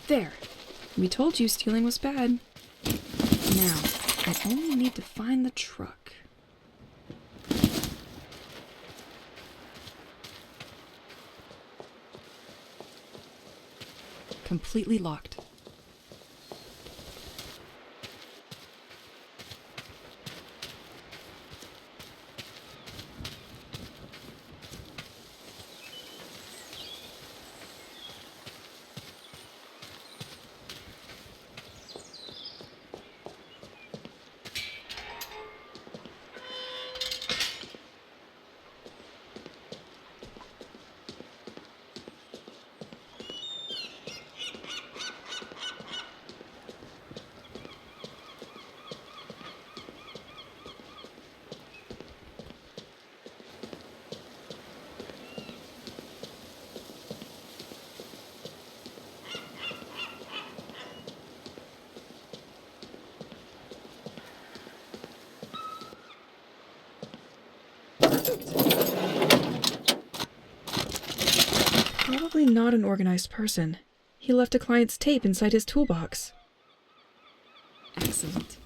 There! We told you stealing was bad. Now, I only need to find the truck. Completely locked. Probably not an organized person. He left a client's tape inside his toolbox. Excellent.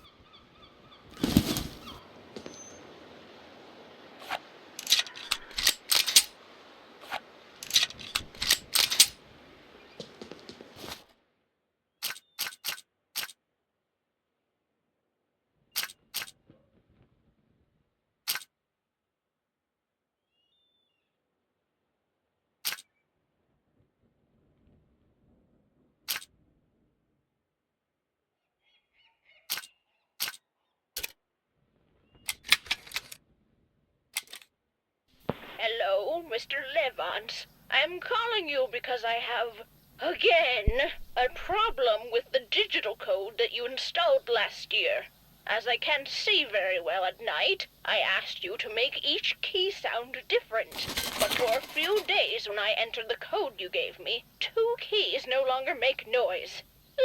Hello, Mr. Levant. I'm calling you because I have, again, a problem with the digital code that you installed last year. As I can't see very well at night, I asked you to make each key sound different. But for a few days when I entered the code you gave me, 2 keys no longer make noise.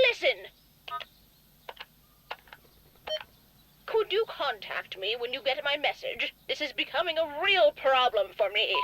Listen! Could you contact me when you get my message? This is becoming a real problem for me.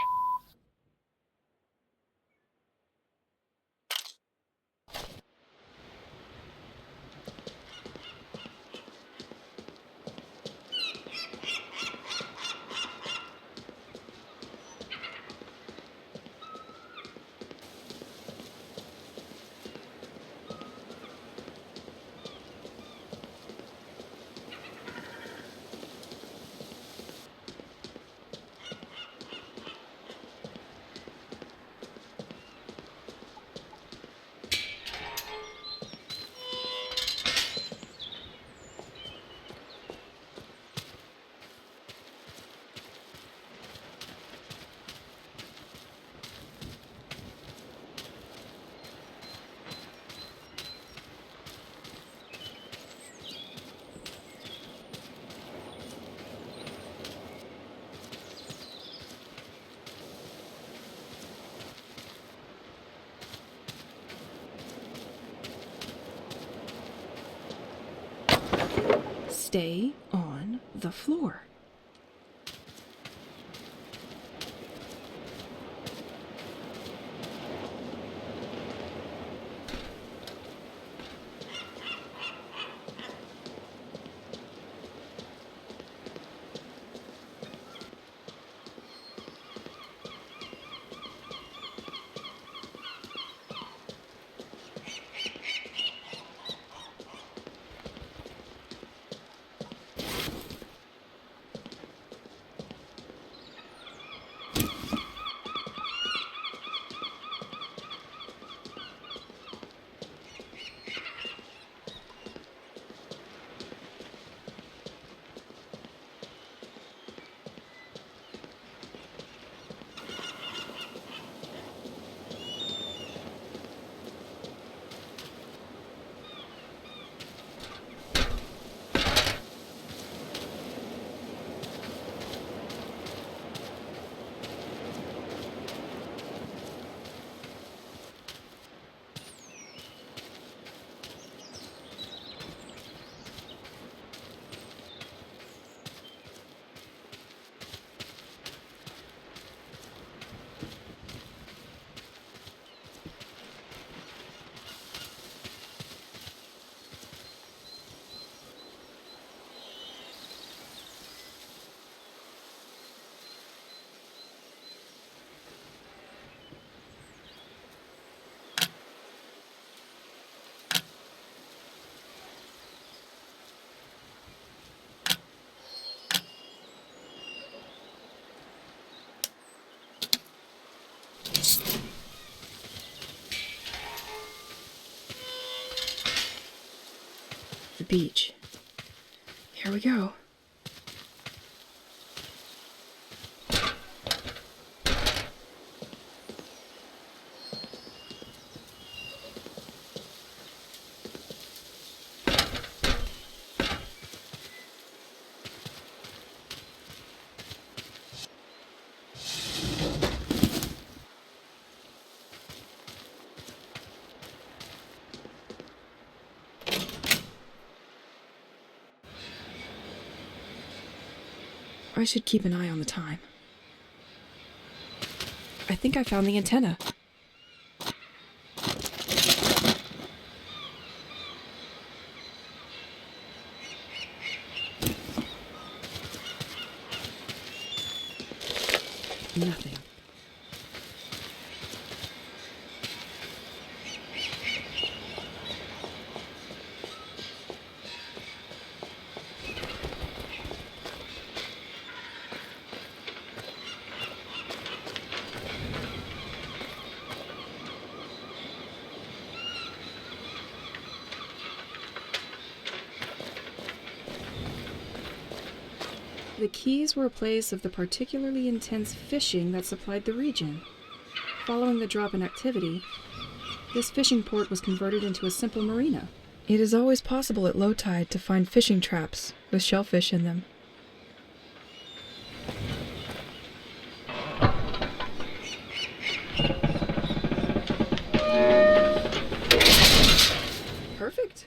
Stay on the floor. The beach. Here we go. I should keep an eye on the time. I think I found the antenna. Nothing. The Keys were a place of the particularly intense fishing that supplied the region. Following the drop in activity, this fishing port was converted into a simple marina. It is always possible at low tide to find fishing traps with shellfish in them. Perfect.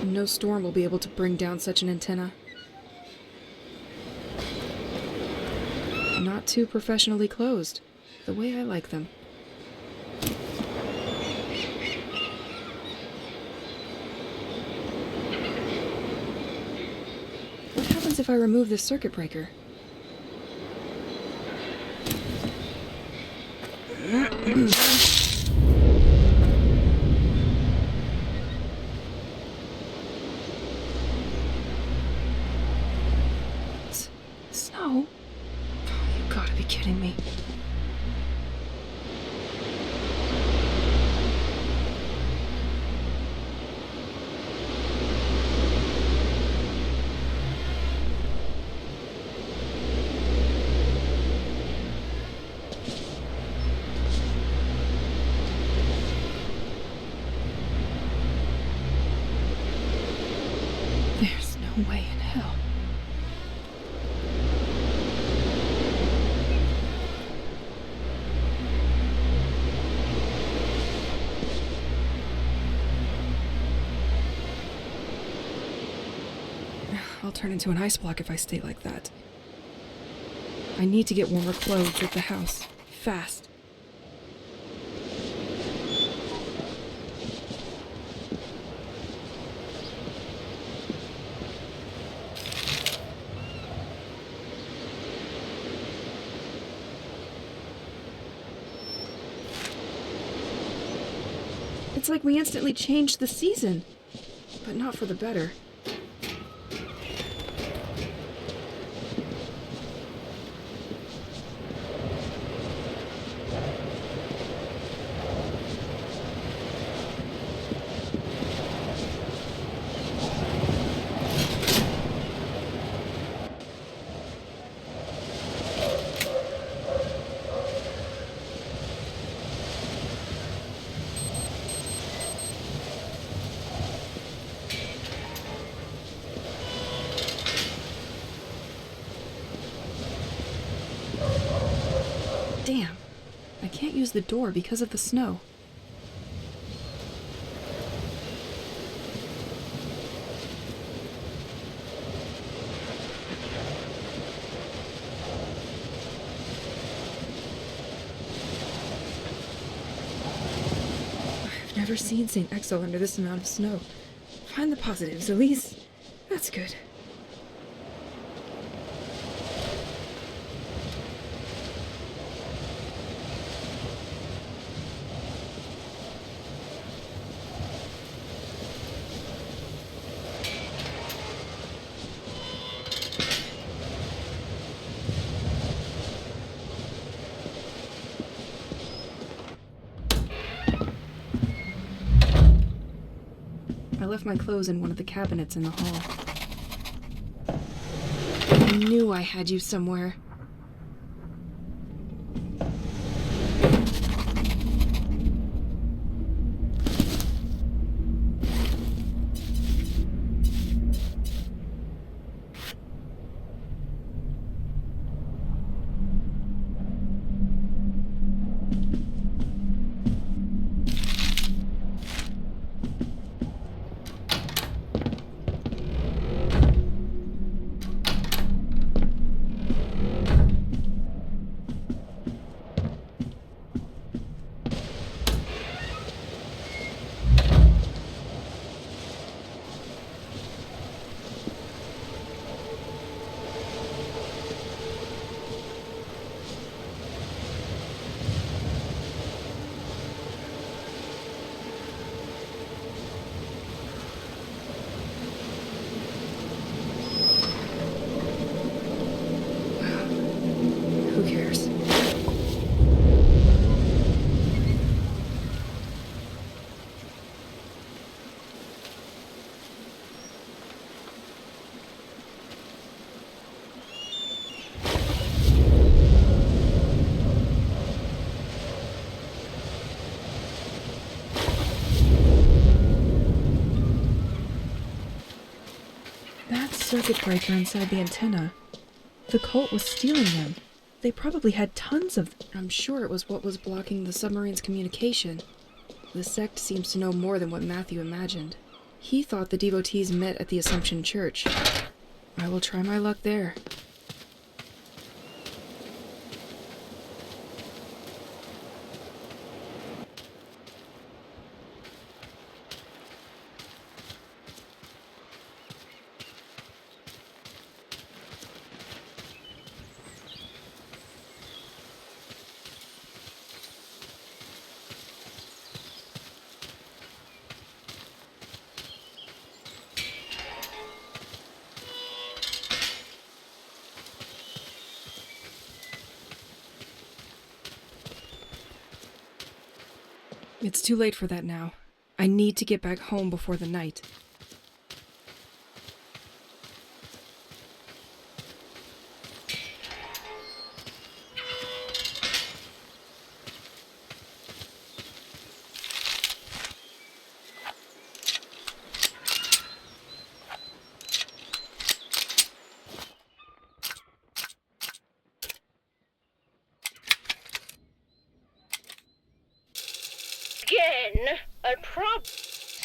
No storm will be able to bring down such an antenna. Not too professionally closed, the way I like them. What happens if I remove this circuit breaker? Snow? You gotta be kidding me. There's no way in hell. I'll turn into an ice block if I stay like that. I need to get warmer clothes at the house. Fast. It's like we instantly changed the season, but not for the better. use the door because of the snow. I've never seen St. Exel under this amount of snow. Find the positives, Elise. That's good. I left my clothes in one of the cabinets in the hall. I knew I had you somewhere. Who cares? That circuit breaker inside the antenna. The cult was stealing them. They probably had tons of them. I'm sure it was what was blocking the submarine's communication. The sect seems to know more than what Matthew imagined. He thought the devotees met at the Assumption Church. I will try my luck there. It's too late for that now. I need to get back home before the night. Again, a problem,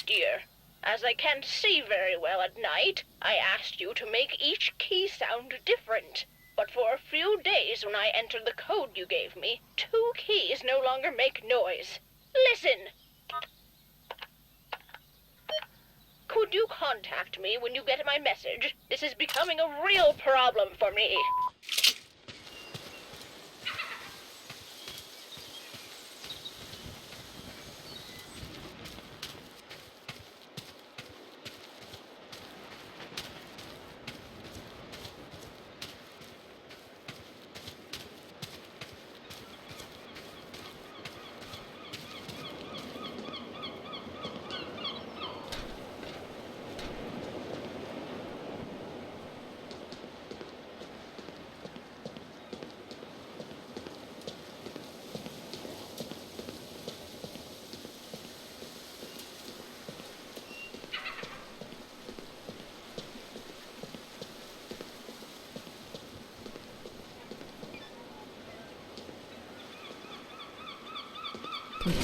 dear. As I can't see very well at night, I asked you to make each key sound different. But for a few days when I entered the code you gave me, 2 keys no longer make noise. Listen! Could you contact me when you get my message? This is becoming a real problem for me.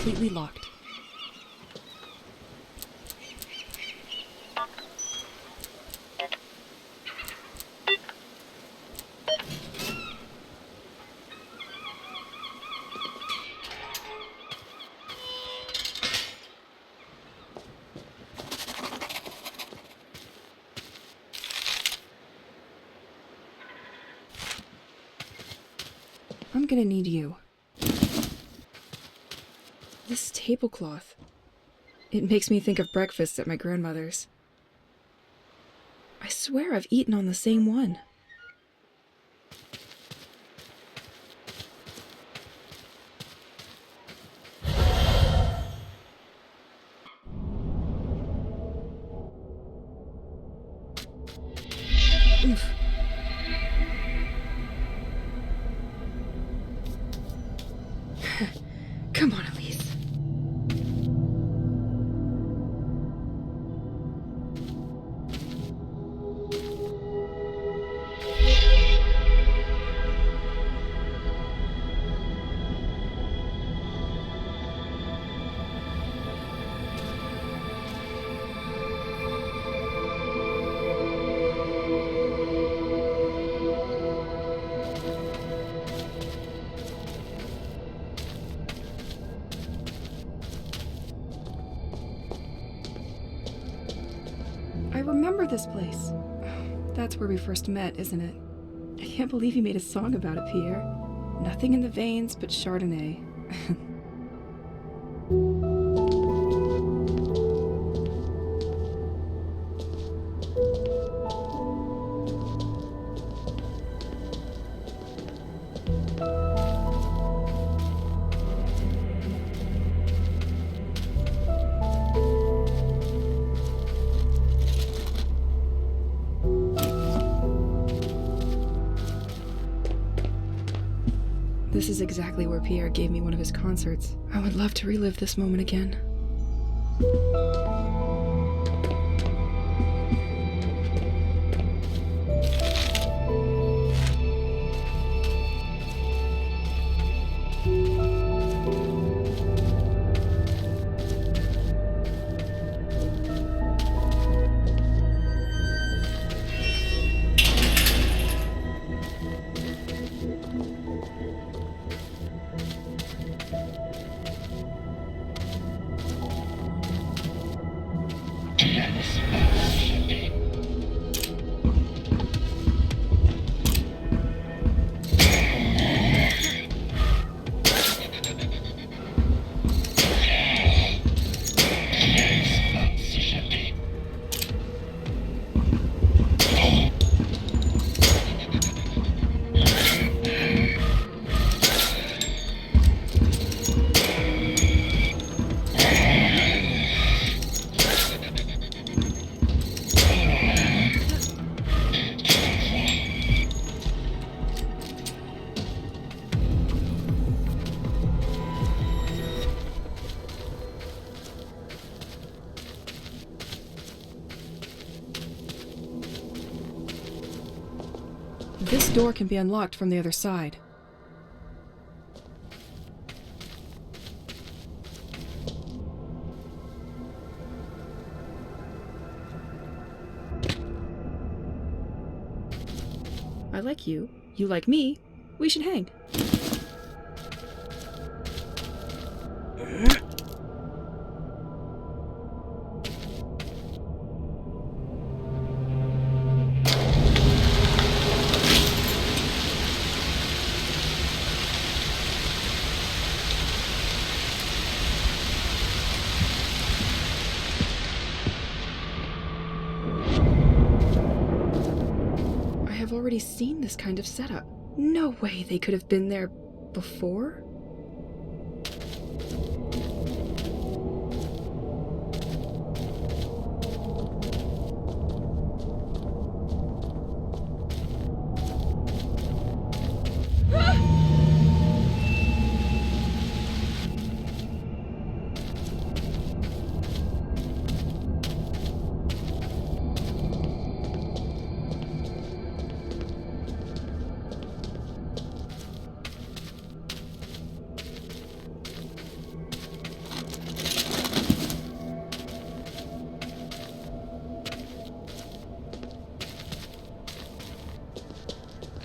completely locked. I'm gonna need you. This tablecloth. It makes me think of breakfasts at my grandmother's. I swear I've eaten on the same one. Oof. Come on, Elise. I remember this place. That's where we first met, isn't it? I can't believe you made a song about it, Pierre. Nothing in the veins but Chardonnay. This is exactly where Pierre gave me one of his concerts. I would love to relive this moment again. This door can be unlocked from the other side. I like you. You like me. We should hang. I've already seen this kind of setup. No way they could have been there before?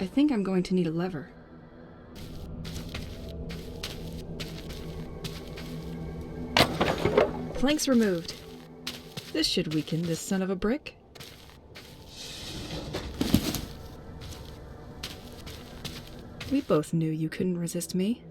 I think I'm going to need a lever. Planks removed. This should weaken this son of a brick. We both knew you couldn't resist me.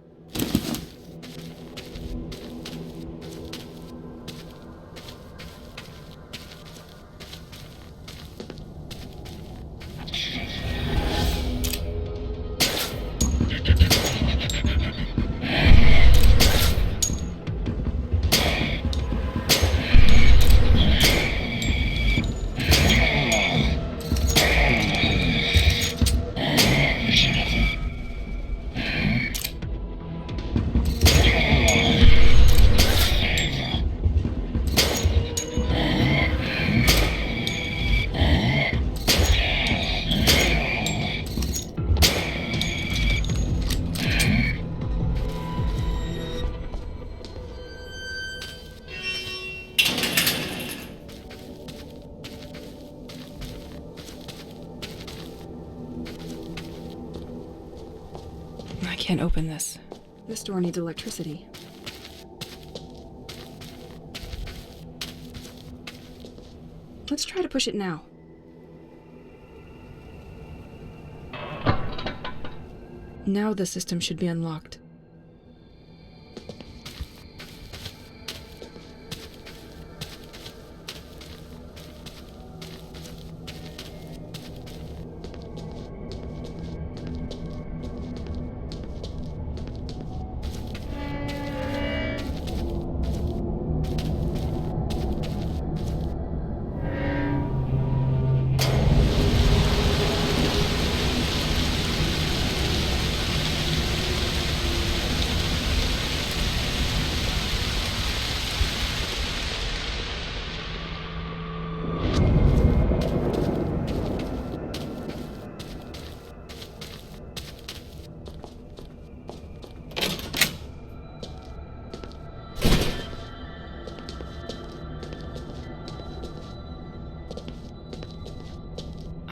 I can't open this. This door needs electricity. Let's try to push it now. Now the system should be unlocked.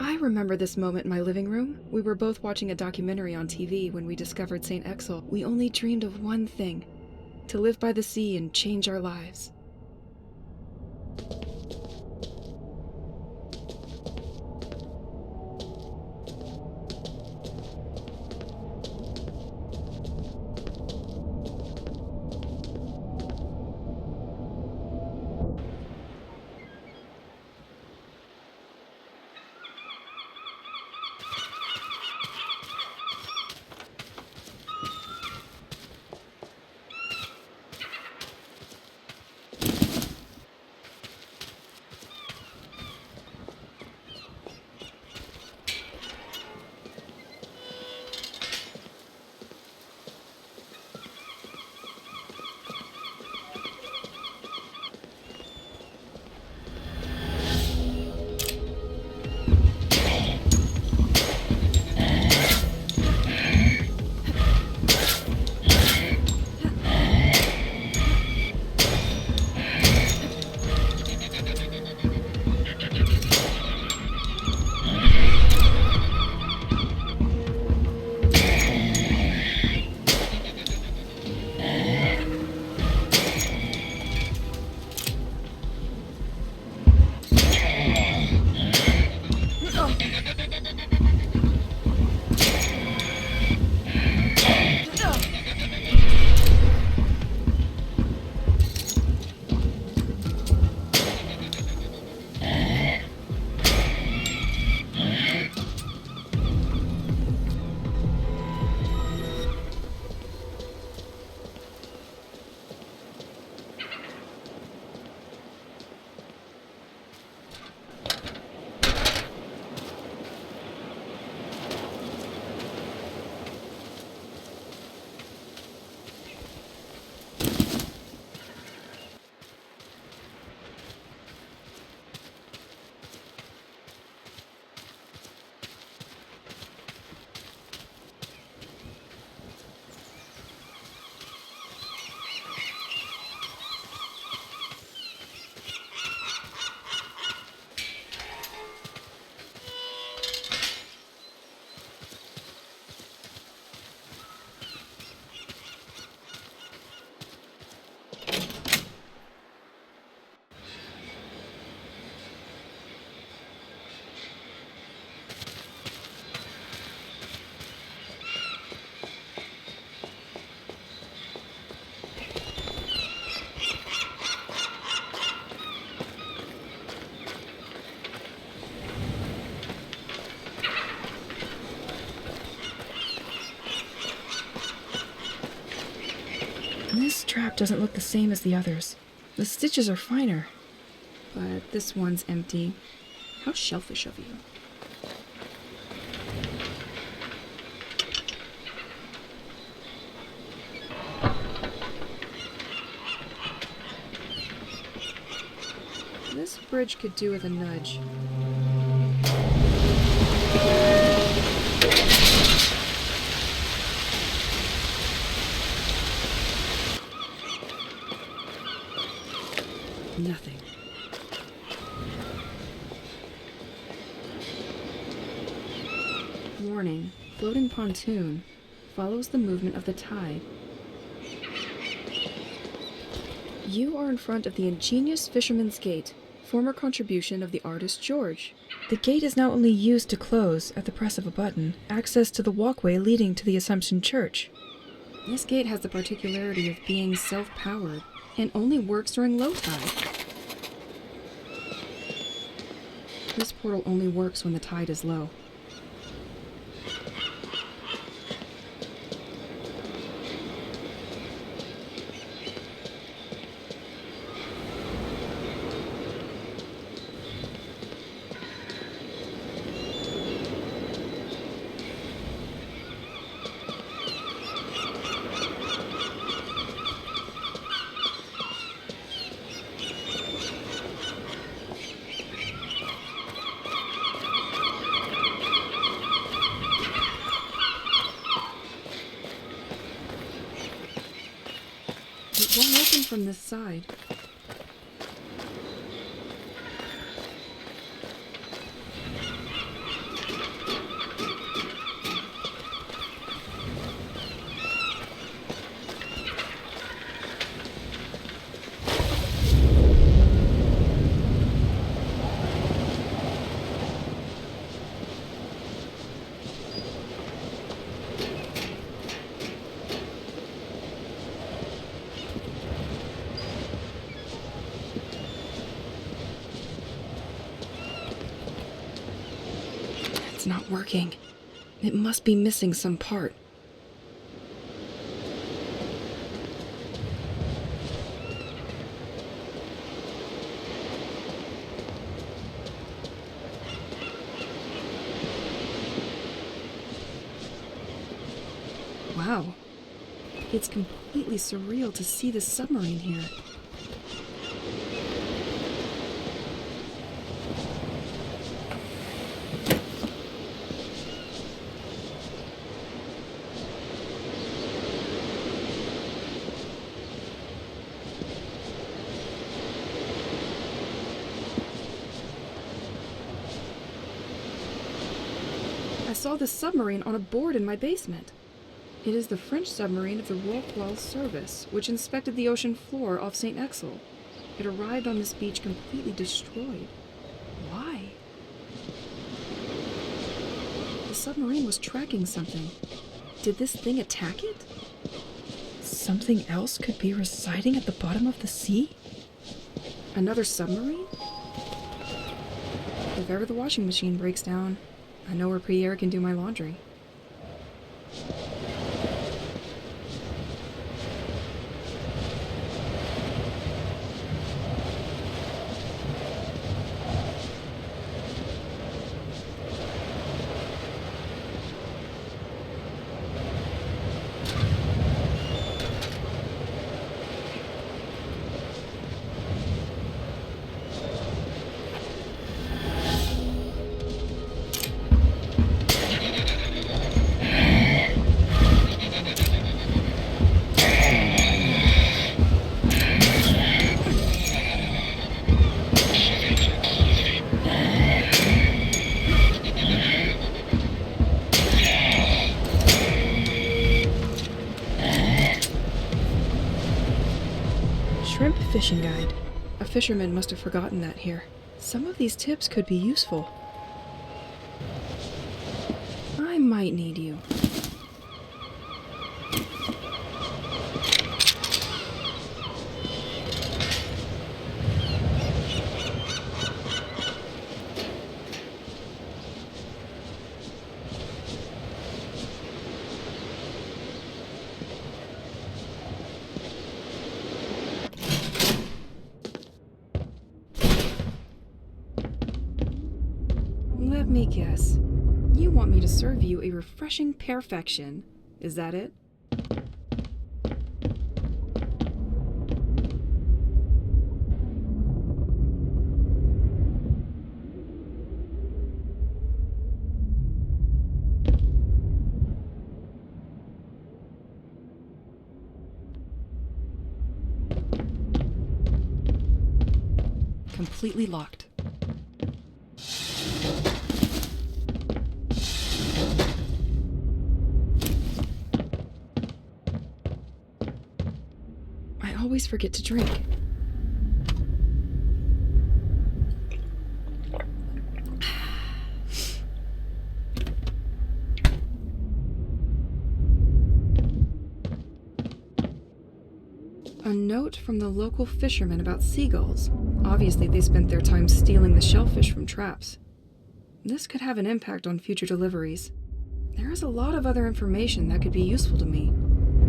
I remember this moment in my living room. We were both watching a documentary on TV when we discovered St. Exil. We only dreamed of one thing: to live by the sea and change our lives. trap doesn't look the same as the others. The stitches are finer. But this one's empty. How shellfish of you. This bridge could do with a nudge. Nothing. Warning, floating pontoon follows the movement of the tide. You are in front of the ingenious Fisherman's Gate, former contribution of the artist George. The gate is now only used to close, at the press of a button, access to the walkway leading to the Assumption Church. This gate has the particularity of being self-powered, and only works during low tide. This portal only works when the tide is low. It won't open from this side. It's not working. It must be missing some part. Wow. It's completely surreal to see this submarine here. I saw this submarine on a board in my basement. It is the French submarine of the Royal Coil Service, which inspected the ocean floor off St. Exel. It arrived on this beach completely destroyed. Why? The submarine was tracking something. Did this thing attack it? Something else could be residing at the bottom of the sea? Another submarine? If ever the washing machine breaks down, I know where Pierre can do my laundry. Shrimp fishing guide. A fisherman must have forgotten that here. Some of these tips could be useful. I might need you. Let me guess. You want me to serve you a refreshing perfection. Is that it? Completely locked. I always forget to drink. A note from the local fishermen about seagulls. Obviously, they spent their time stealing the shellfish from traps. This could have an impact on future deliveries. There is a lot of other information that could be useful to me.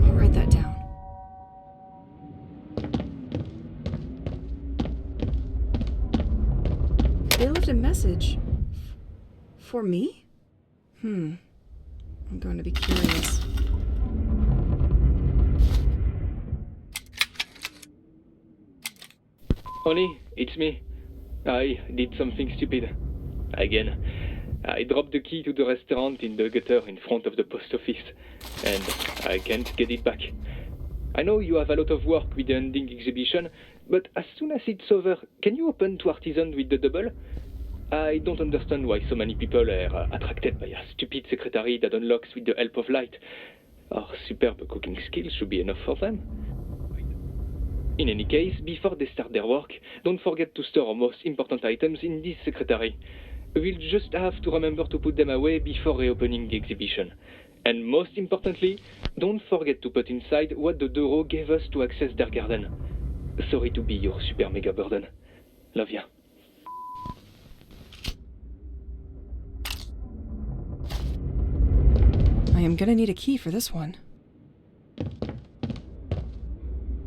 I'll write that down. They left a message. For me? I'm going to be curious. Honey, it's me. I did something stupid. Again. I dropped the key to the restaurant in the gutter in front of the post office, and I can't get it back. I know you have a lot of work with the ending exhibition, but as soon as it's over, can you open to Artisan with the double? I don't understand why so many people are attracted by a stupid secretary that unlocks with the help of light. Our superb cooking skills should be enough for them. In any case, before they start their work, don't forget to store our most important items in this secretary. We'll just have to remember to put them away before reopening the exhibition. And most importantly, don't forget to put inside what the Doro gave us to access their garden. Sorry to be your super mega burden. Love ya. I am gonna need a key for this one.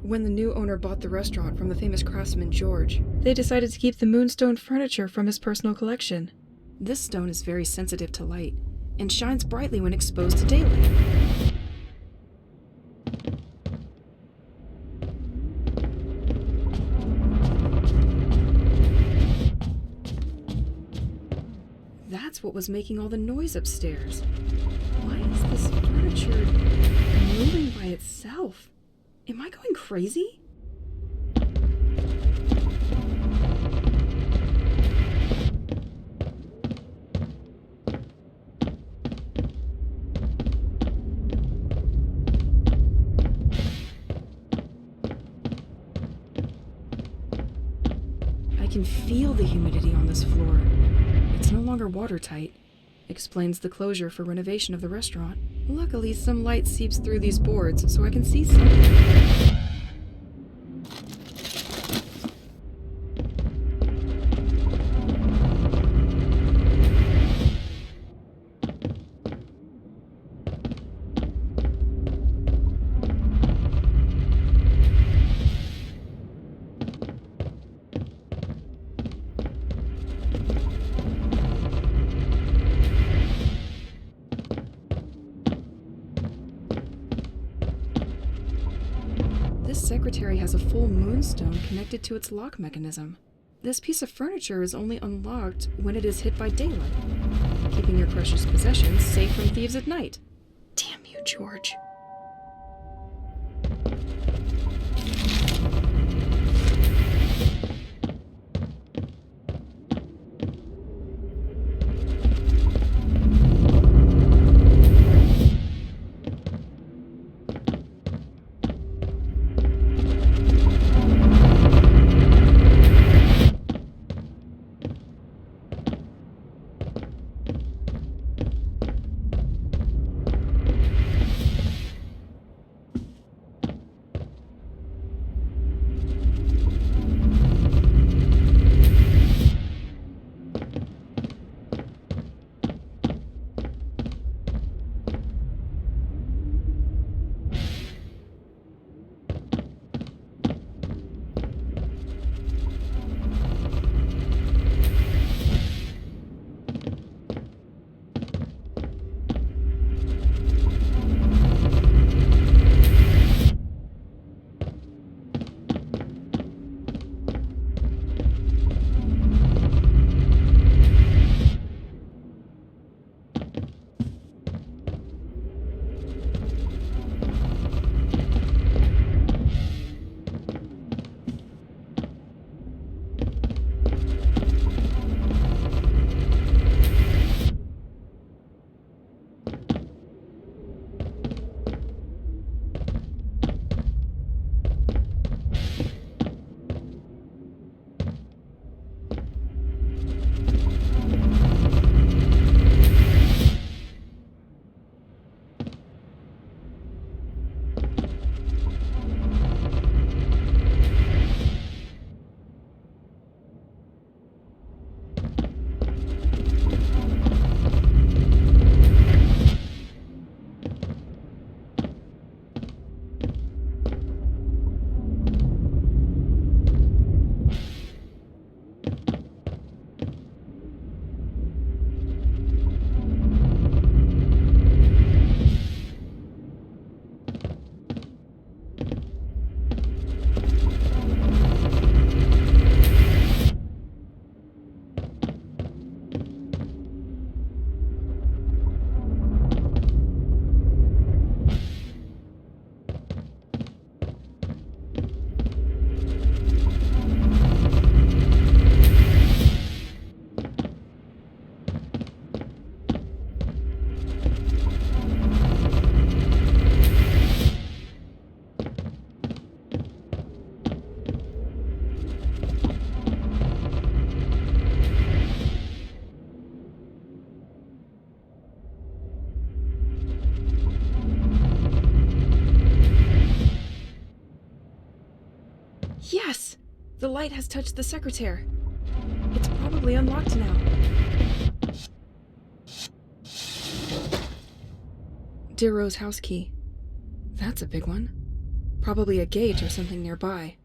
When the new owner bought the restaurant from the famous craftsman George, they decided to keep the moonstone furniture from his personal collection. This stone is very sensitive to light, and shines brightly when exposed to daylight. That's what was making all the noise upstairs. Why is this furniture moving by itself? Am I going crazy? I can feel the humidity on this floor. It's no longer watertight. Explains the closure for renovation of the restaurant. Luckily, some light seeps through these boards, so I can see something. This secretary has a full moonstone connected to its lock mechanism. This piece of furniture is only unlocked when it is hit by daylight, keeping your precious possessions safe from thieves at night. Damn you, George. The light has touched the secretaire. It's probably unlocked now. Dear Rose house key. That's a big one. Probably a gate or something nearby.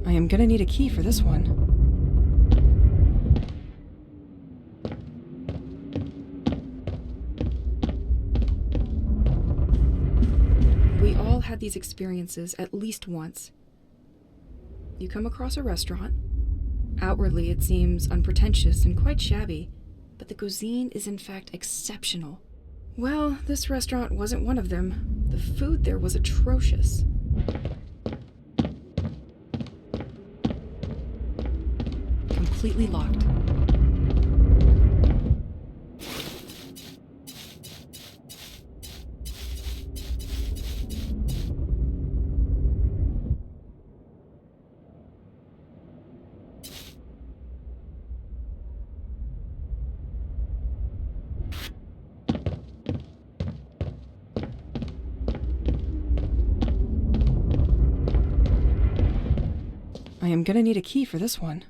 I am gonna need a key for this one. We all had these experiences at least once. You come across a restaurant. Outwardly, it seems unpretentious and quite shabby, but the cuisine is in fact exceptional. Well, this restaurant wasn't one of them. The food there was atrocious. Completely locked. I am gonna need a key for this one.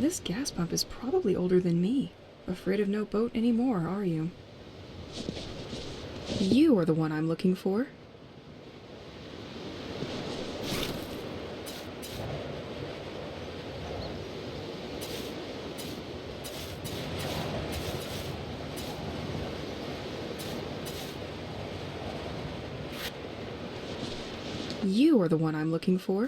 This gas pump is probably older than me. Afraid of no boat anymore, are you? You are the one I'm looking for. You are the one I'm looking for.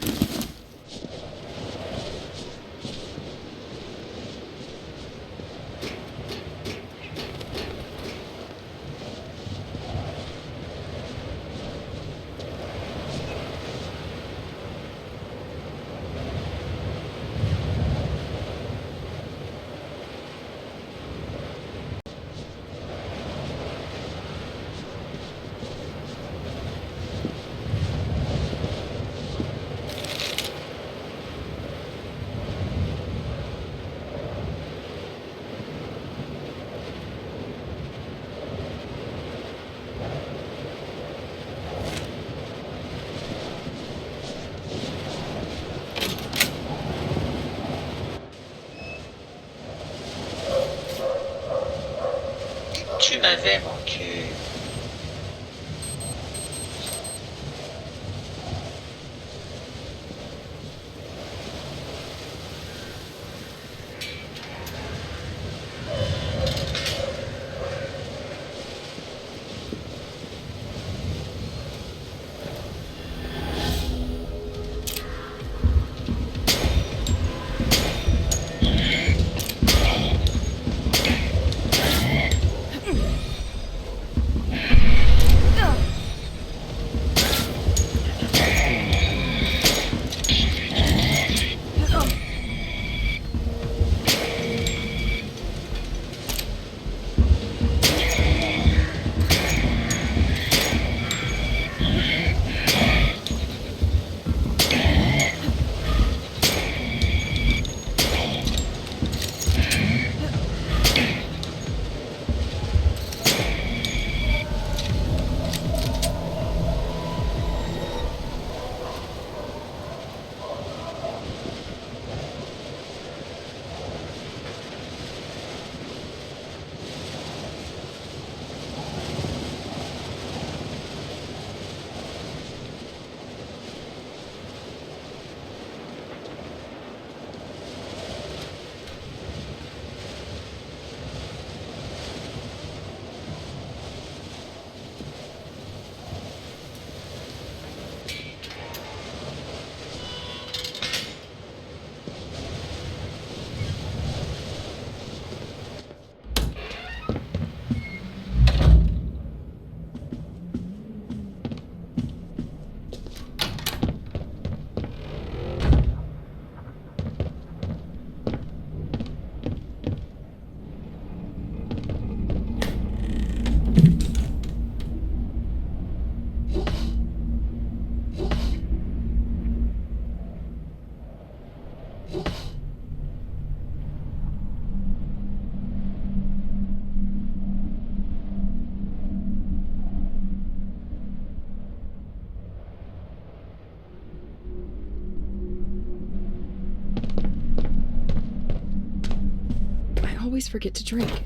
Tu m'avais manqué. always forget to drink.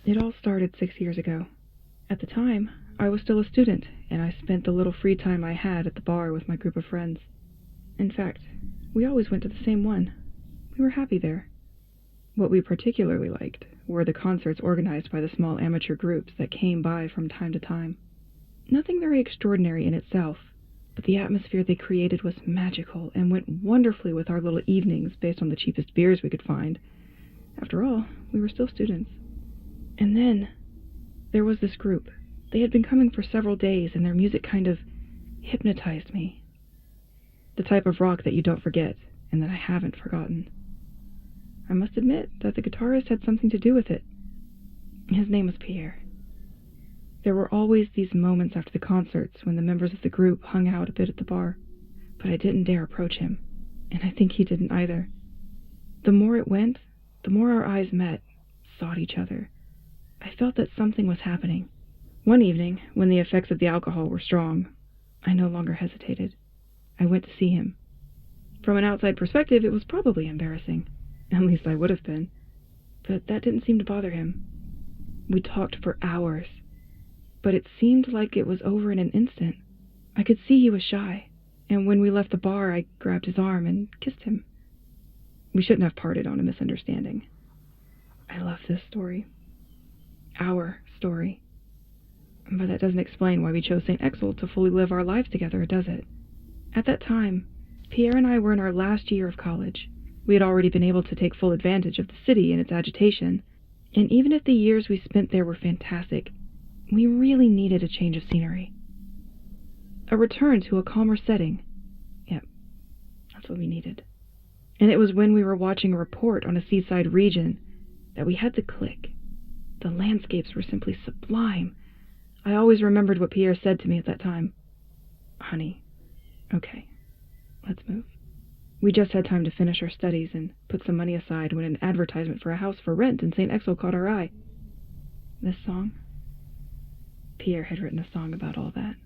It all started 6 years ago. At the time, I was still a student, and I spent the little free time I had at the bar with my group of friends. In fact, we always went to the same one. We were happy there. What we particularly liked were the concerts organized by the small amateur groups that came by from time to time. Nothing very extraordinary in itself, but the atmosphere they created was magical and went wonderfully with our little evenings based on the cheapest beers we could find. After all, we were still students. And then, there was this group. They had been coming for several days, and their music kind of hypnotized me. The type of rock that you don't forget, and that I haven't forgotten. I must admit that the guitarist had something to do with it. His name was Pierre. There were always these moments after the concerts when the members of the group hung out a bit at the bar, but I didn't dare approach him, and I think he didn't either. The more it went, the more our eyes met, sought each other. I felt that something was happening. One evening, when the effects of the alcohol were strong, I no longer hesitated. I went to see him. From an outside perspective, it was probably embarrassing. At least I would have been. But that didn't seem to bother him. We talked for hours. But it seemed like it was over in an instant. I could see he was shy, and when we left the bar, I grabbed his arm and kissed him. We shouldn't have parted on a misunderstanding. I love this story. Our story. But that doesn't explain why we chose St. Exel to fully live our lives together, does it? At that time, Pierre and I were in our last year of college. We had already been able to take full advantage of the city and its agitation, and even if the years we spent there were fantastic, we really needed a change of scenery. A return to a calmer setting. Yep, that's what we needed. And it was when we were watching a report on a seaside region that we had to click. The landscapes were simply sublime. I always remembered what Pierre said to me at that time. Honey, okay, let's move. We just had time to finish our studies and put some money aside when an advertisement for a house for rent in St. Exel caught our eye. This song? Pierre had written a song about all that.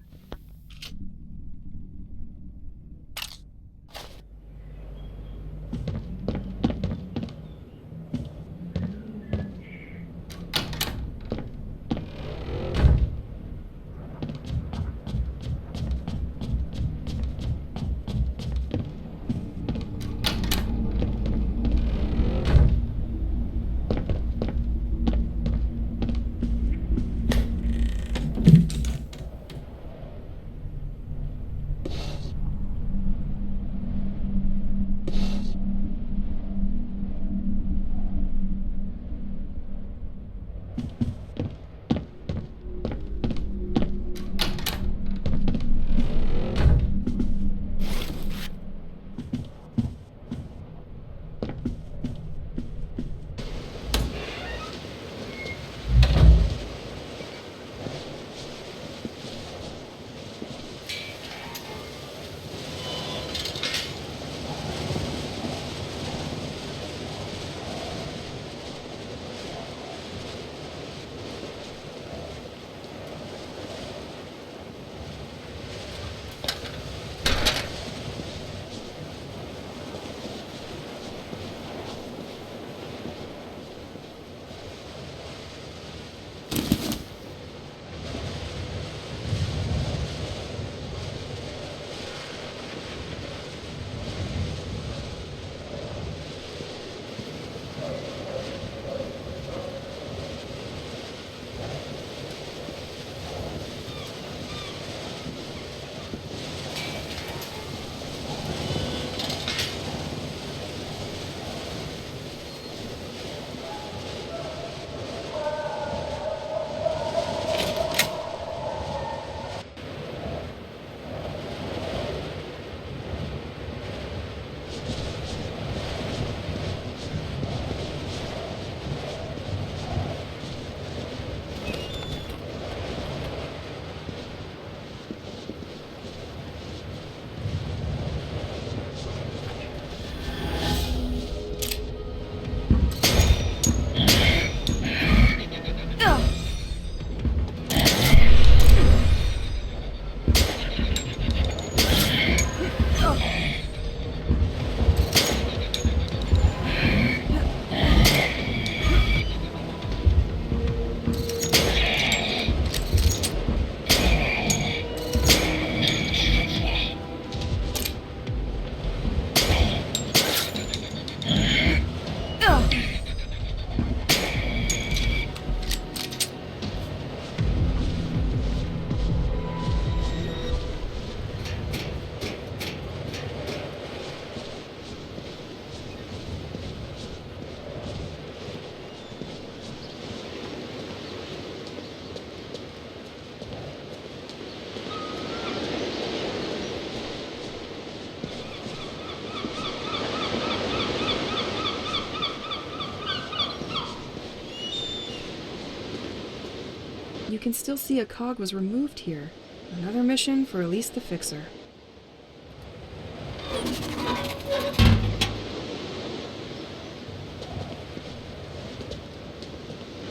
You can still see a cog was removed here. Another mission for Elise the Fixer.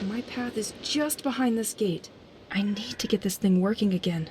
My path is just behind this gate. I need to get this thing working again.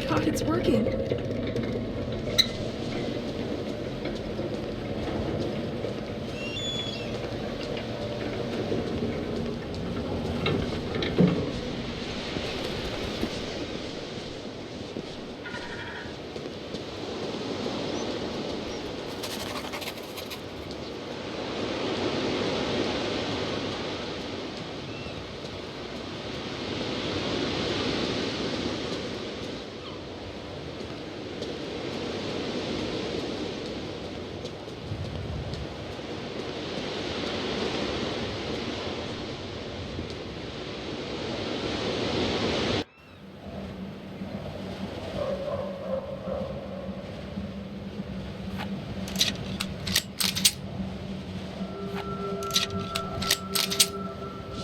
God, it's working!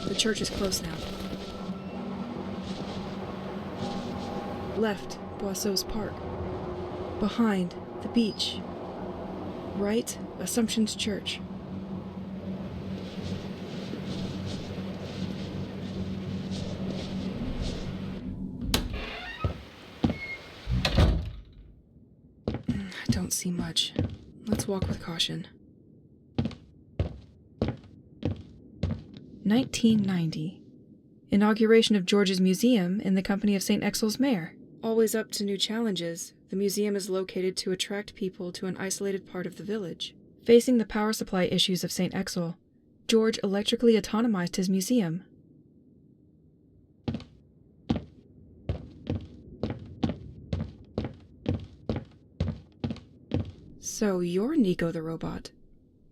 The church is close now. Left, Boisseau's Park. Behind, the beach. Right, Assumption's Church. I don't see much. Let's walk with caution. 1990. Inauguration of George's Museum in the company of St. Exel's mayor. Always up to new challenges, the museum is located to attract people to an isolated part of the village. Facing the power supply issues of St. Exel, George electrically autonomized his museum. So you're Nico the robot.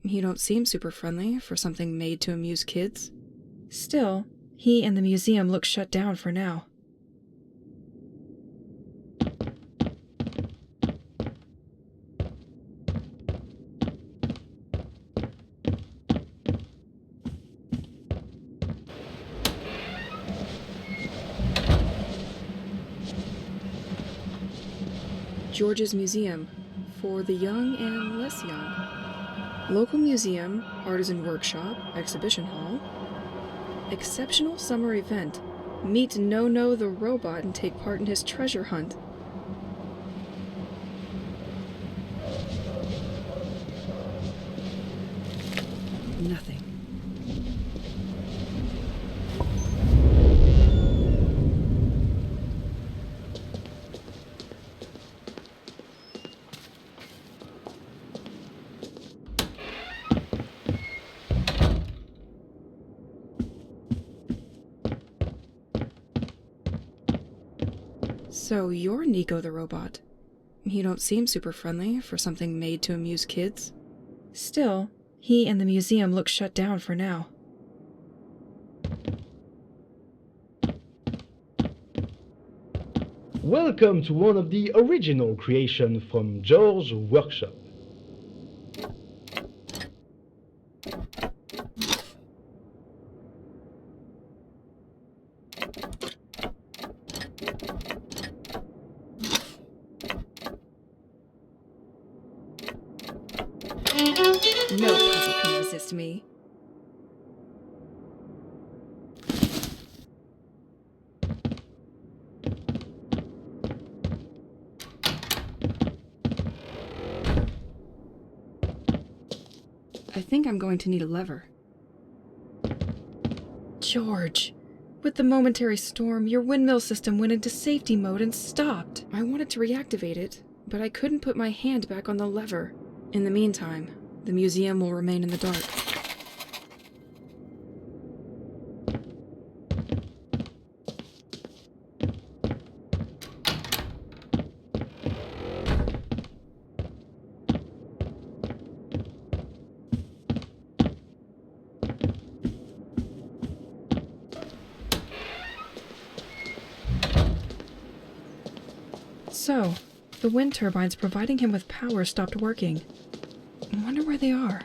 You don't seem super friendly for something made to amuse kids. Still, he and the museum look shut down for now. George's Museum, for the young and less young. Local museum, artisan workshop, exhibition hall. Exceptional summer event. Meet No-No the robot and take part in his treasure hunt. Nothing. So you're Nico the robot. You don't seem super friendly for something made to amuse kids. Still, he and the museum look shut down for now. Welcome to one of the original creations from George's workshop. No puzzle can resist me. I think I'm going to need a lever. George, with the momentary storm, your windmill system went into safety mode and stopped. I wanted to reactivate it, but I couldn't put my hand back on the lever. In the meantime, The museum will remain in the dark. So, the wind turbines providing him with power stopped working. I wonder where they are.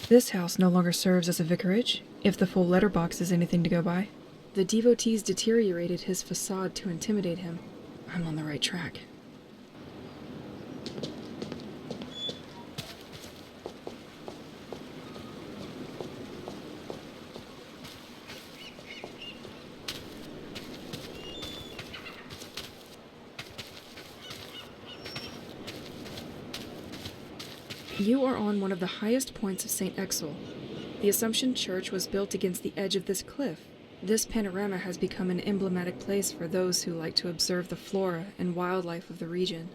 This house no longer serves as a vicarage, if the full letterbox is anything to go by. The devotees deteriorated his facade to intimidate him. I'm on the right track. You are on one of the highest points of St. Exel. The Assumption Church was built against the edge of this cliff. This panorama has become an emblematic place for those who like to observe the flora and wildlife of the region.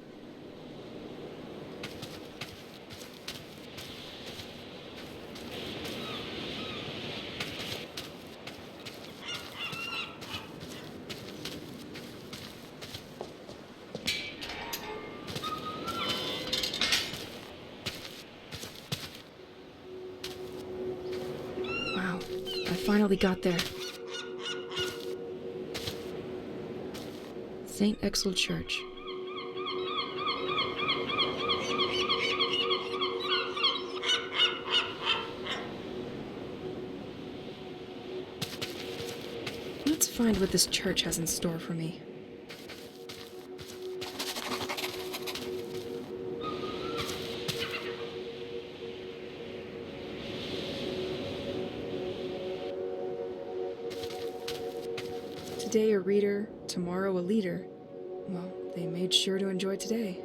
Wow, I finally got there. St. Exel Church. Let's find what this church has in store for me. Today a reader, tomorrow a leader. Well, they made sure to enjoy today.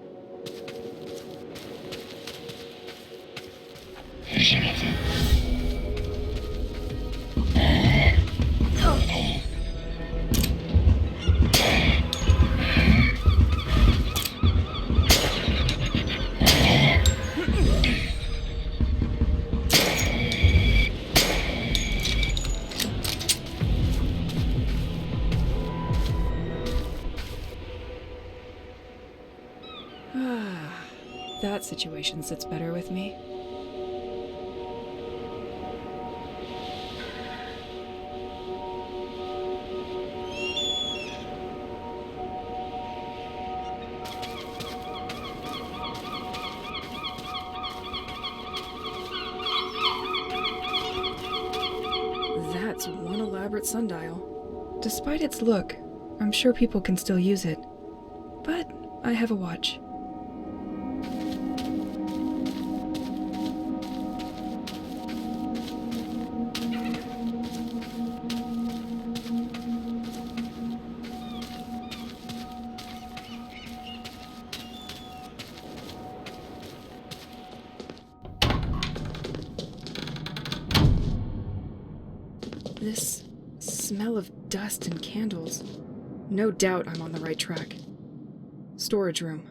That situation sits better with me. That's one elaborate sundial. Despite its look, I'm sure people can still use it. But I have a watch. This smell of dust and candles. No doubt I'm on the right track. Storage room.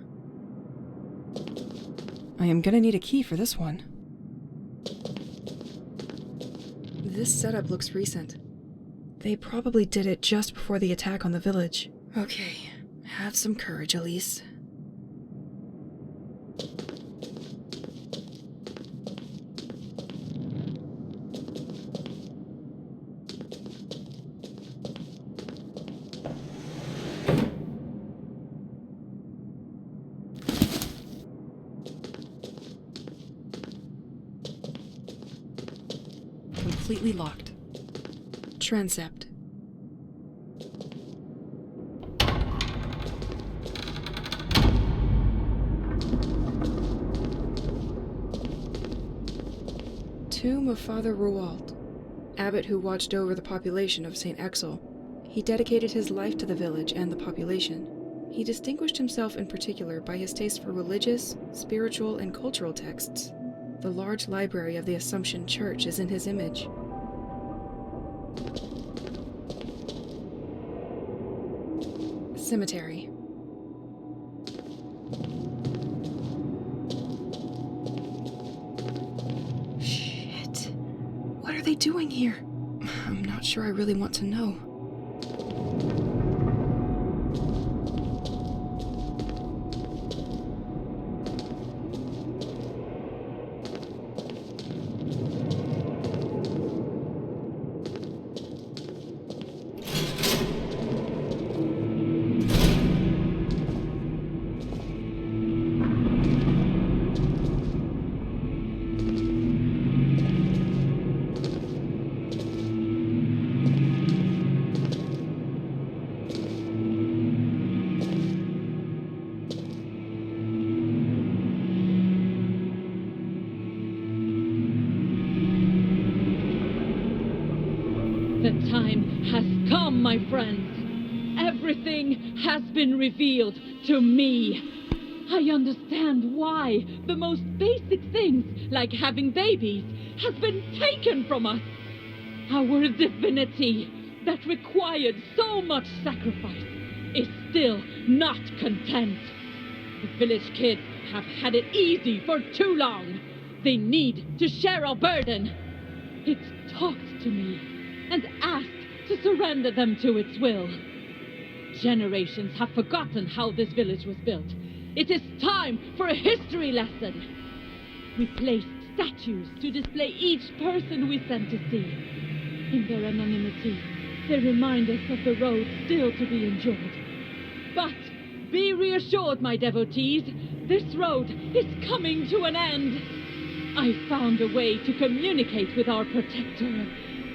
I am gonna need a key for this one. This setup looks recent. They probably did it just before the attack on the village. Okay, have some courage, Elise. Completely locked. Transept. Tomb of Father Rualt, abbot who watched over the population of St. Exel. He dedicated his life to the village and the population. He distinguished himself in particular by his taste for religious, spiritual, and cultural texts. The large library of the Assumption Church is in his image. Cemetery. Shit. What are they doing here? I'm not sure I really want to know. The time has come, my friends. Everything has been revealed to me. I understand why the most basic things, like having babies, has been taken from us. Our divinity, that required so much sacrifice, is still not content. The village kids have had it easy for too long. They need to share our burden. It talked to me and asked to surrender them to its will. Generations have forgotten how this village was built. It is time for a history lesson. We placed statues to display each person we sent to sea. In their anonymity, they remind us of the road still to be endured. But be reassured, my devotees, this road is coming to an end. I found a way to communicate with our protector.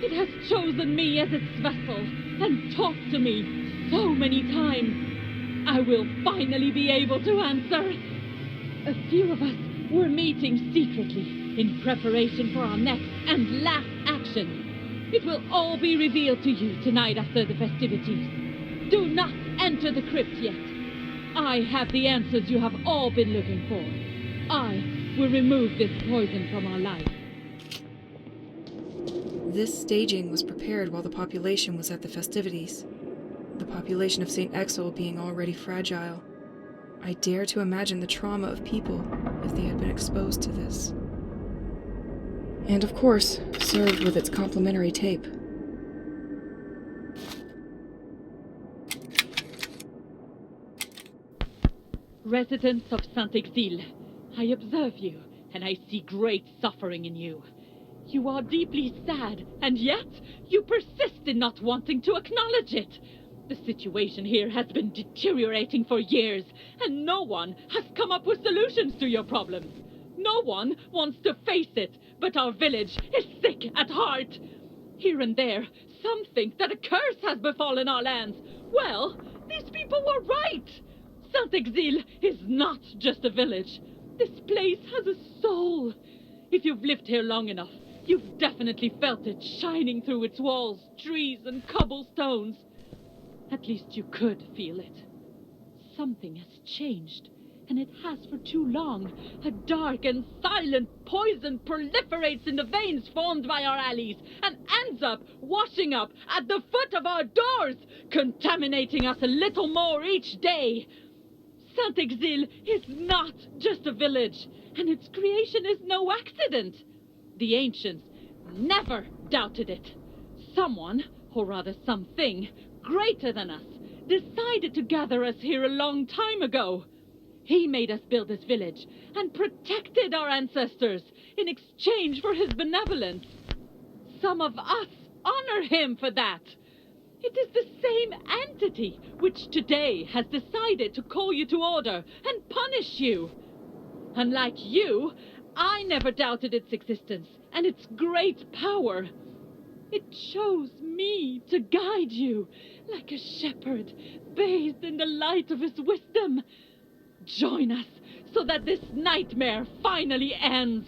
It has chosen me as its vessel and talked to me so many times. I will finally be able to answer. A few of us were meeting secretly in preparation for our next and last action. It will all be revealed to you tonight after the festivities. Do not enter the crypt yet. I have the answers you have all been looking for. I will remove this poison from our life. This staging was prepared while the population was at the festivities. The population of St. Exil being already fragile. I dare to imagine the trauma of people if they had been exposed to this. And of course, served with its complimentary tape. Residents of Saint-Exil, I observe you, and I see great suffering in you. You are deeply sad, and yet you persist in not wanting to acknowledge it. The situation here has been deteriorating for years, and no one has come up with solutions to your problems. No one wants to face it, but our village is sick at heart. Here and there, some think that a curse has befallen our lands. Well, these people were right. Saint-Exil is not just a village. This place has a soul. If you've lived here long enough, you've definitely felt it shining through its walls, trees, and cobblestones. At least you could feel it. Something has changed, and it has for too long. A dark and silent poison proliferates in the veins formed by our alleys and ends up washing up at the foot of our doors, contaminating us a little more each day. Saint-Exil is not just a village, and its creation is no accident. The ancients never doubted it. Someone, or rather something, greater than us, decided to gather us here a long time ago. He made us build this village and protected our ancestors in exchange for his benevolence. Some of us honor him for that. It is the same entity which today has decided to call you to order and punish you. Unlike you, I never doubted its existence and its great power. It chose me to guide you, like a shepherd bathed in the light of his wisdom. Join us so that this nightmare finally ends.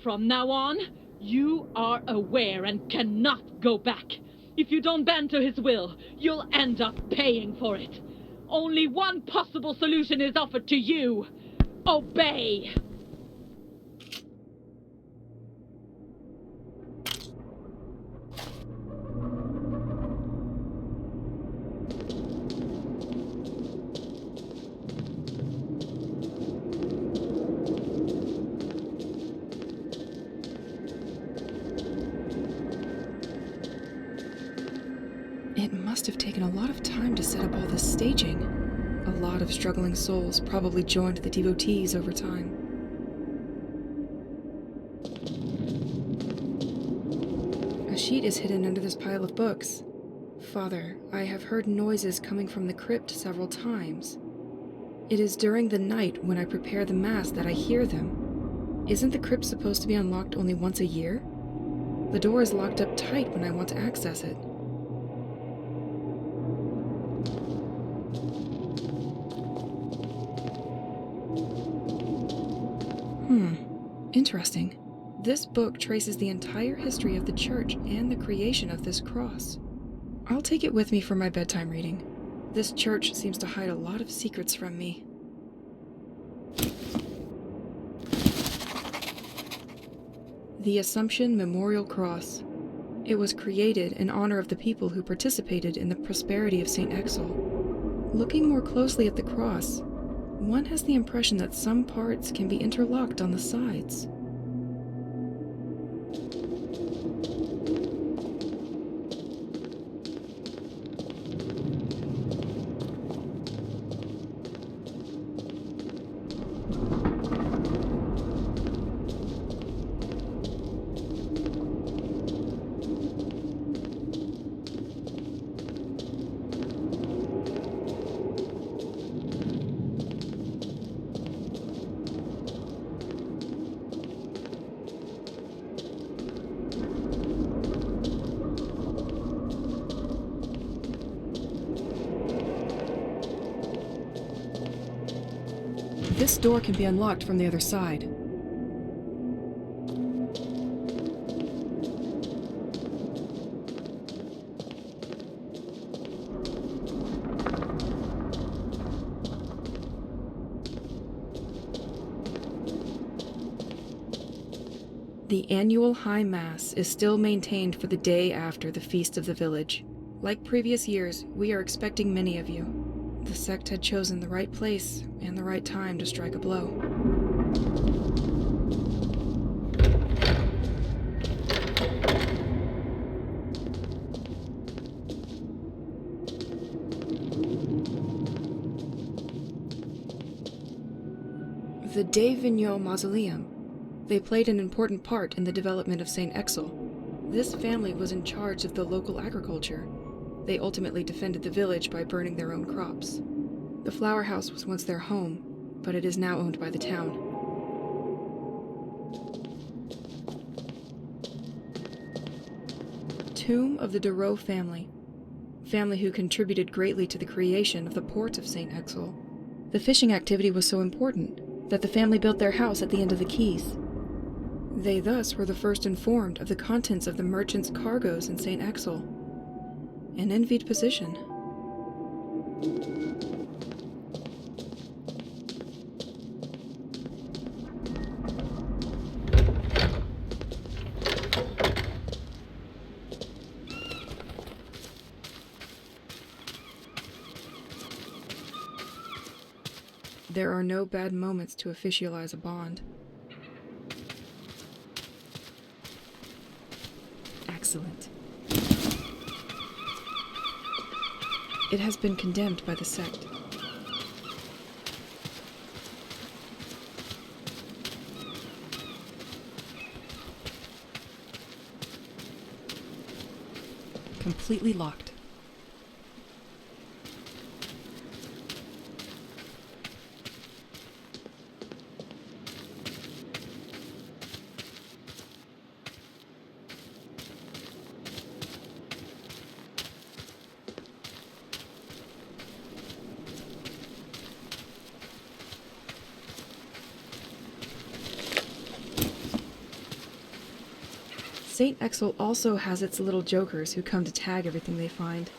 From now on, you are aware and cannot go back. If you don't bend to his will, you'll end up paying for it. Only one possible solution is offered to you. Obey! It must have taken a lot of time to set up all this staging. A lot of struggling souls probably joined the devotees over time. A sheet is hidden under this pile of books. Father, I have heard noises coming from the crypt several times. It is during the night when I prepare the Mass that I hear them. Isn't the crypt supposed to be unlocked only once a year? The door is locked up tight when I want to access it. Interesting. This book traces the entire history of the church and the creation of this cross. I'll take it with me for my bedtime reading. This church seems to hide a lot of secrets from me. The Assumption Memorial Cross. It was created in honor of the people who participated in the prosperity of St. Exel. Looking more closely at the cross, one has the impression that some parts can be interlocked on the sides. This door can be unlocked from the other side. The annual High Mass is still maintained for the day after the Feast of the Village. Like previous years, we are expecting many of you. The sect had chosen the right place and the right time to strike a blow. The De Vignaux Mausoleum. They played an important part in the development of St. Exel. This family was in charge of the local agriculture. They ultimately defended the village by burning their own crops. The flower house was once their home, but it is now owned by the town. Tomb of the Darreau family who contributed greatly to the creation of the port of St. Exel. The fishing activity was so important that the family built their house at the end of the quays. They thus were the first informed of the contents of the merchants' cargoes in St. Exel. An envied position. There are no bad moments to officialize a bond. Excellent. It has been condemned by the sect. Completely locked. St. Exel also has its little jokers who come to tag everything they find.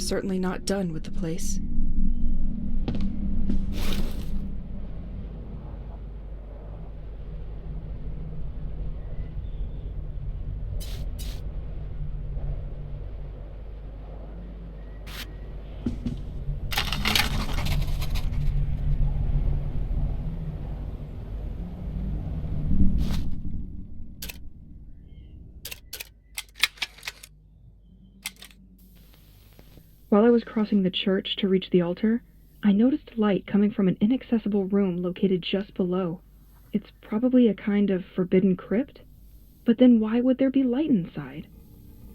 certainly not done with the place. While I was crossing the church to reach the altar, I noticed light coming from an inaccessible room located just below. It's probably a kind of forbidden crypt? But then why would there be light inside?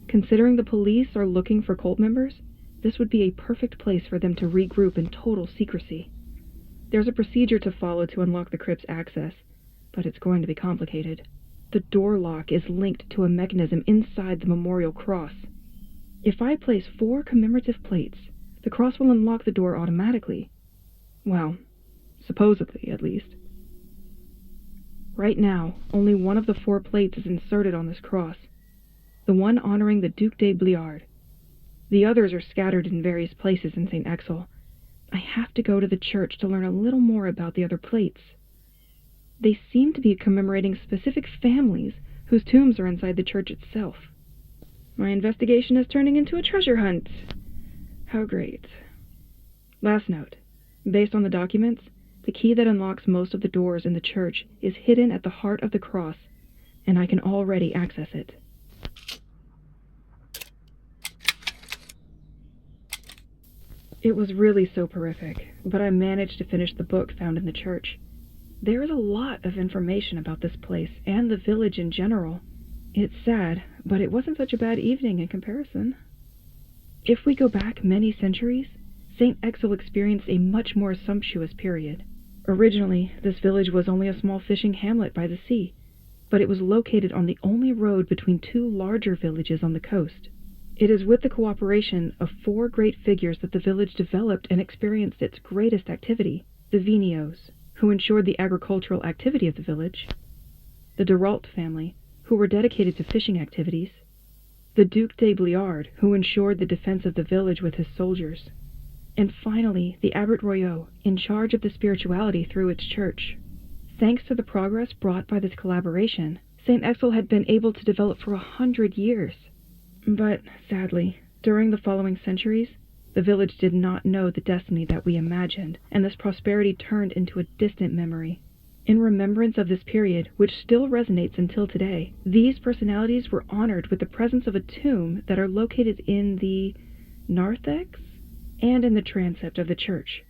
Considering the police are looking for cult members, this would be a perfect place for them to regroup in total secrecy. There's a procedure to follow to unlock the crypt's access, but it's going to be complicated. The door lock is linked to a mechanism inside the memorial cross. If I place 4 commemorative plates, the cross will unlock the door automatically. Well, supposedly, at least. Right now, only one of the 4 plates is inserted on this cross, the one honoring the Duc de Bliard. The others are scattered in various places in St. Exel. I have to go to the church to learn a little more about the other plates. They seem to be commemorating specific families whose tombs are inside the church itself. My investigation is turning into a treasure hunt. How great. Last note. Based on the documents, the key that unlocks most of the doors in the church is hidden at the heart of the cross, and I can already access it. It was really soporific, but I managed to finish the book found in the church. There is a lot of information about this place and the village in general. It's sad, but it wasn't such a bad evening in comparison. If we go back many centuries, St. Exel experienced a much more sumptuous period. Originally, this village was only a small fishing hamlet by the sea, but it was located on the only road between 2 larger villages on the coast. It is with the cooperation of 4 great figures that the village developed and experienced its greatest activity: the Vigneaults, who ensured the agricultural activity of the village; the Derault family, who were dedicated to fishing activities; the Duc de Bliard, who ensured the defense of the village with his soldiers; and finally the Abbot Royot, in charge of the spirituality through its church. Thanks to the progress brought by this collaboration, St. Exel had been able to develop for 100 years. But, sadly, during the following centuries, the village did not know the destiny that we imagined, and this prosperity turned into a distant memory. In remembrance of this period, which still resonates until today, these personalities were honored with the presence of a tomb that are located in the narthex and in the transept of the church.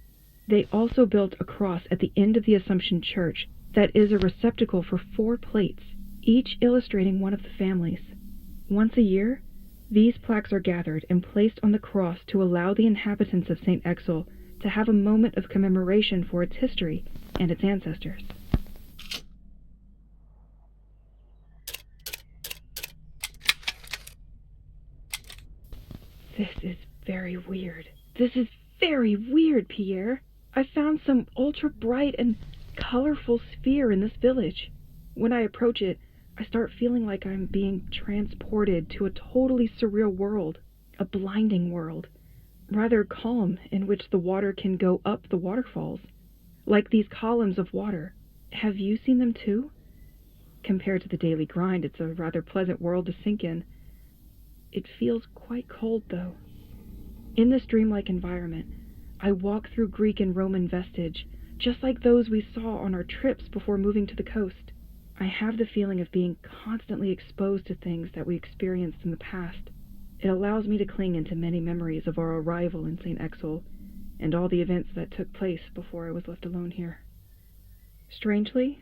They also built a cross at the end of the Assumption Church that is a receptacle for 4 plates, each illustrating one of the families. Once a year, these plaques are gathered and placed on the cross to allow the inhabitants of St. Exel to have a moment of commemoration for its history and its ancestors. This is very weird. This is very weird, Pierre. I found some ultra-bright and colorful sphere in this village. When I approach it, I start feeling like I'm being transported to a totally surreal world, a blinding world, rather calm, in which the water can go up the waterfalls, like these columns of water. Have you seen them too? Compared to the daily grind, it's a rather pleasant world to sink in. It feels quite cold, though. In this dreamlike environment, I walk through Greek and Roman vestige, just like those we saw on our trips before moving to the coast. I have the feeling of being constantly exposed to things that we experienced in the past. It allows me to cling into many memories of our arrival in St. Exel, and all the events that took place before I was left alone here. Strangely,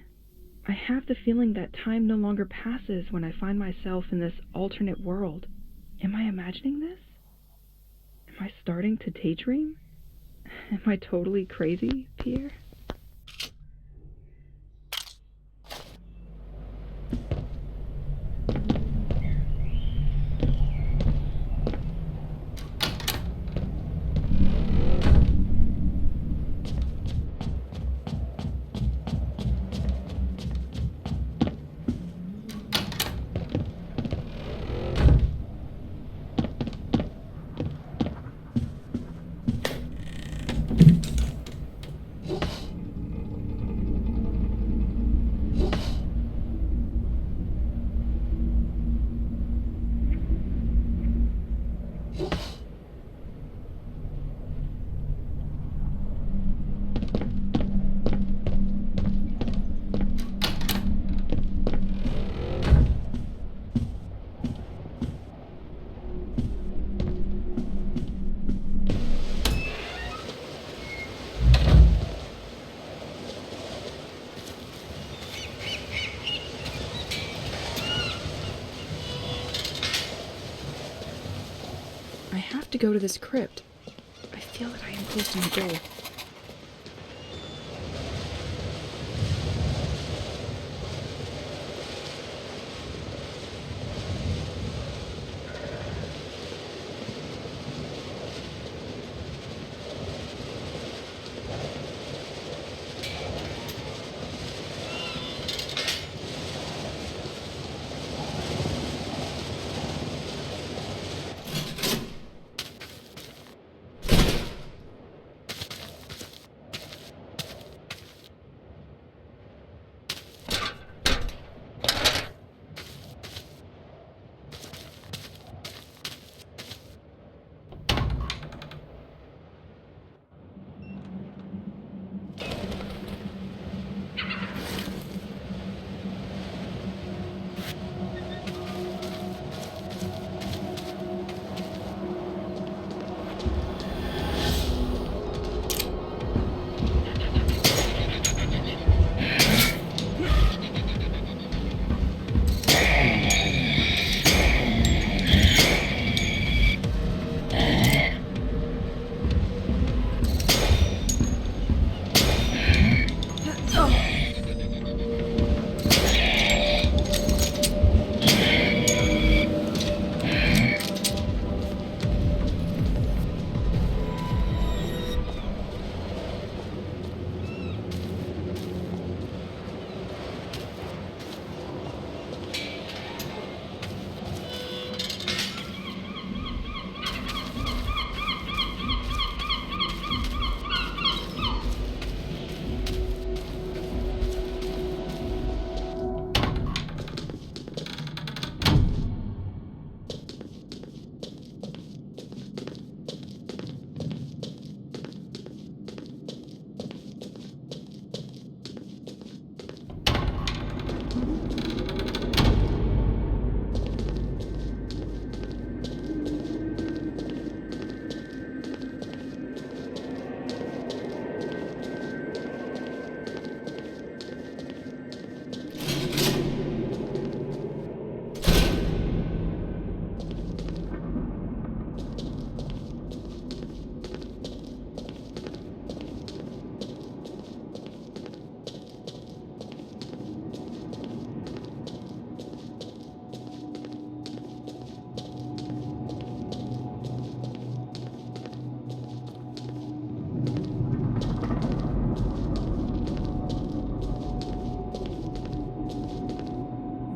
I have the feeling that time no longer passes when I find myself in this alternate world. Am I imagining this? Am I starting to daydream? Am I totally crazy, Pierre? I have to go to this crypt. I feel that I am close to my goal.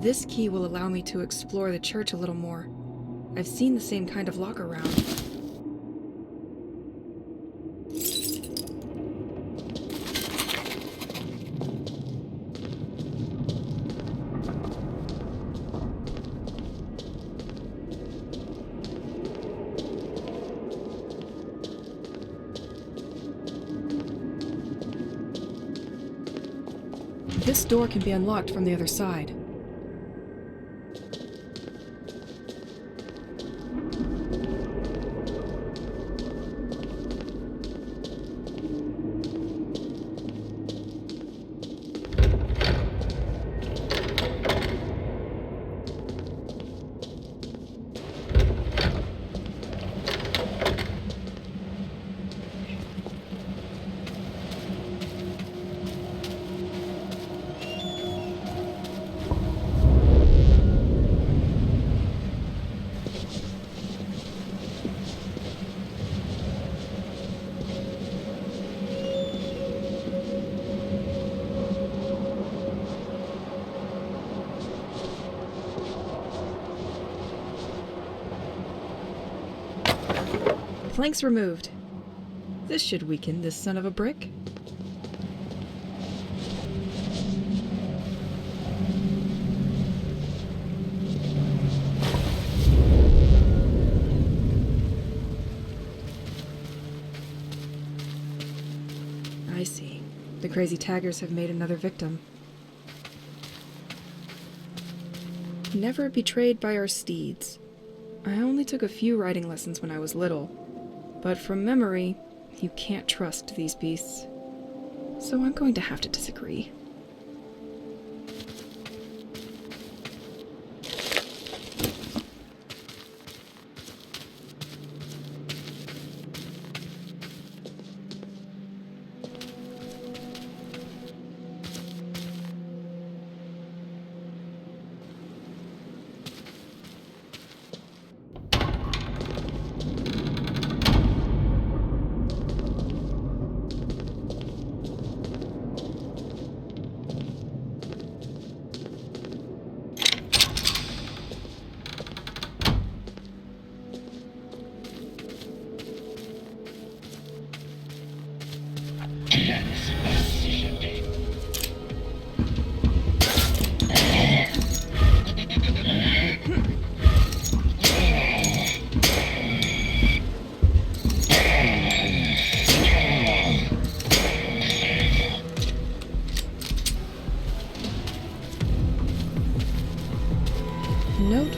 This key will allow me to explore the church a little more. I've seen the same kind of lock around. This door can be unlocked from the other side. Planks removed. This should weaken this son of a brick. I see. The crazy taggers have made another victim. Never betrayed by our steeds. I only took a few riding lessons when I was little, but from memory, you can't trust these beasts. So I'm going to have to disagree.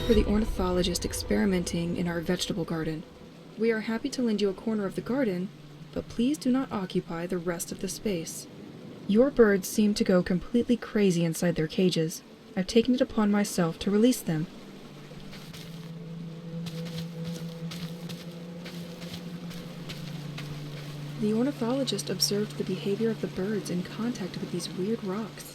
for the ornithologist experimenting in our vegetable garden. We are happy to lend you a corner of the garden, but please do not occupy the rest of the space. Your birds seem to go completely crazy inside their cages. I've taken it upon myself to release them. The ornithologist observed the behavior of the birds in contact with these weird rocks.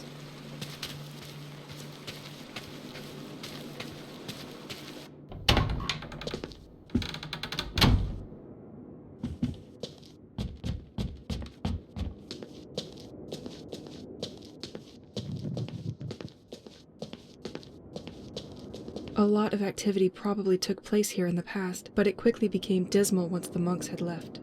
A lot of activity probably took place here in the past, but it quickly became dismal once the monks had left.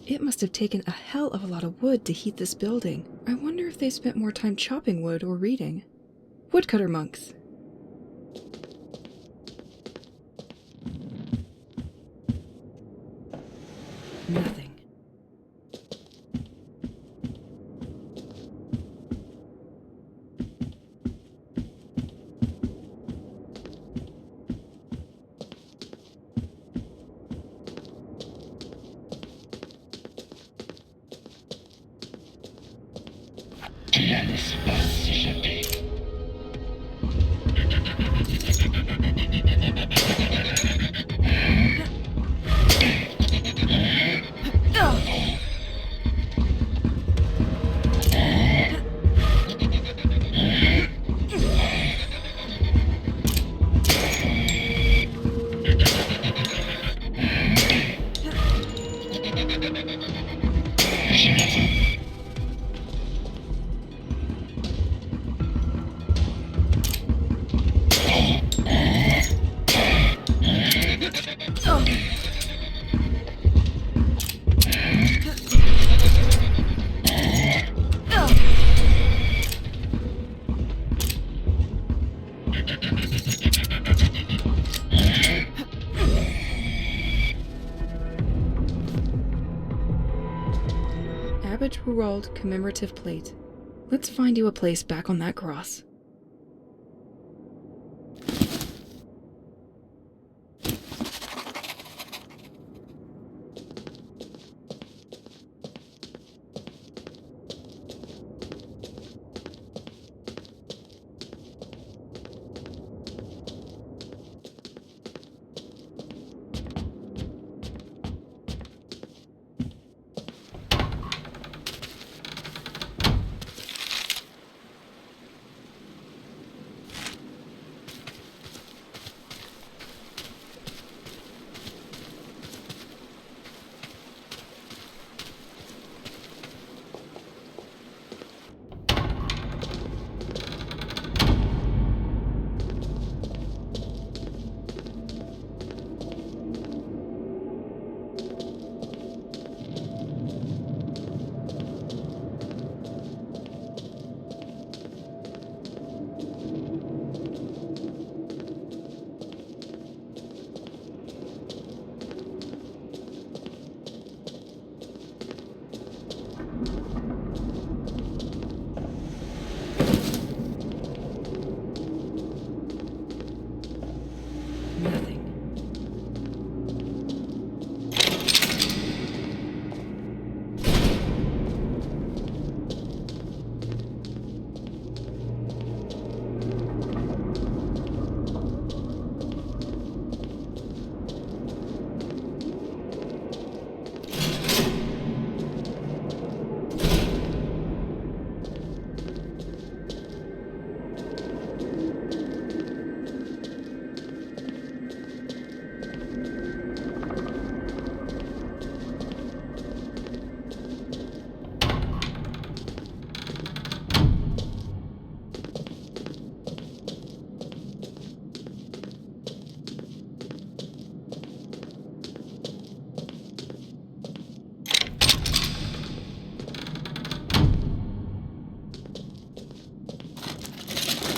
It must have taken a hell of a lot of wood to heat this building. I wonder if they spent more time chopping wood or reading. Woodcutter monks. Nothing. Tu la laisses pas s'échapper. Je la veux. Abbot Rurald commemorative plate. Let's find you a place back on that cross.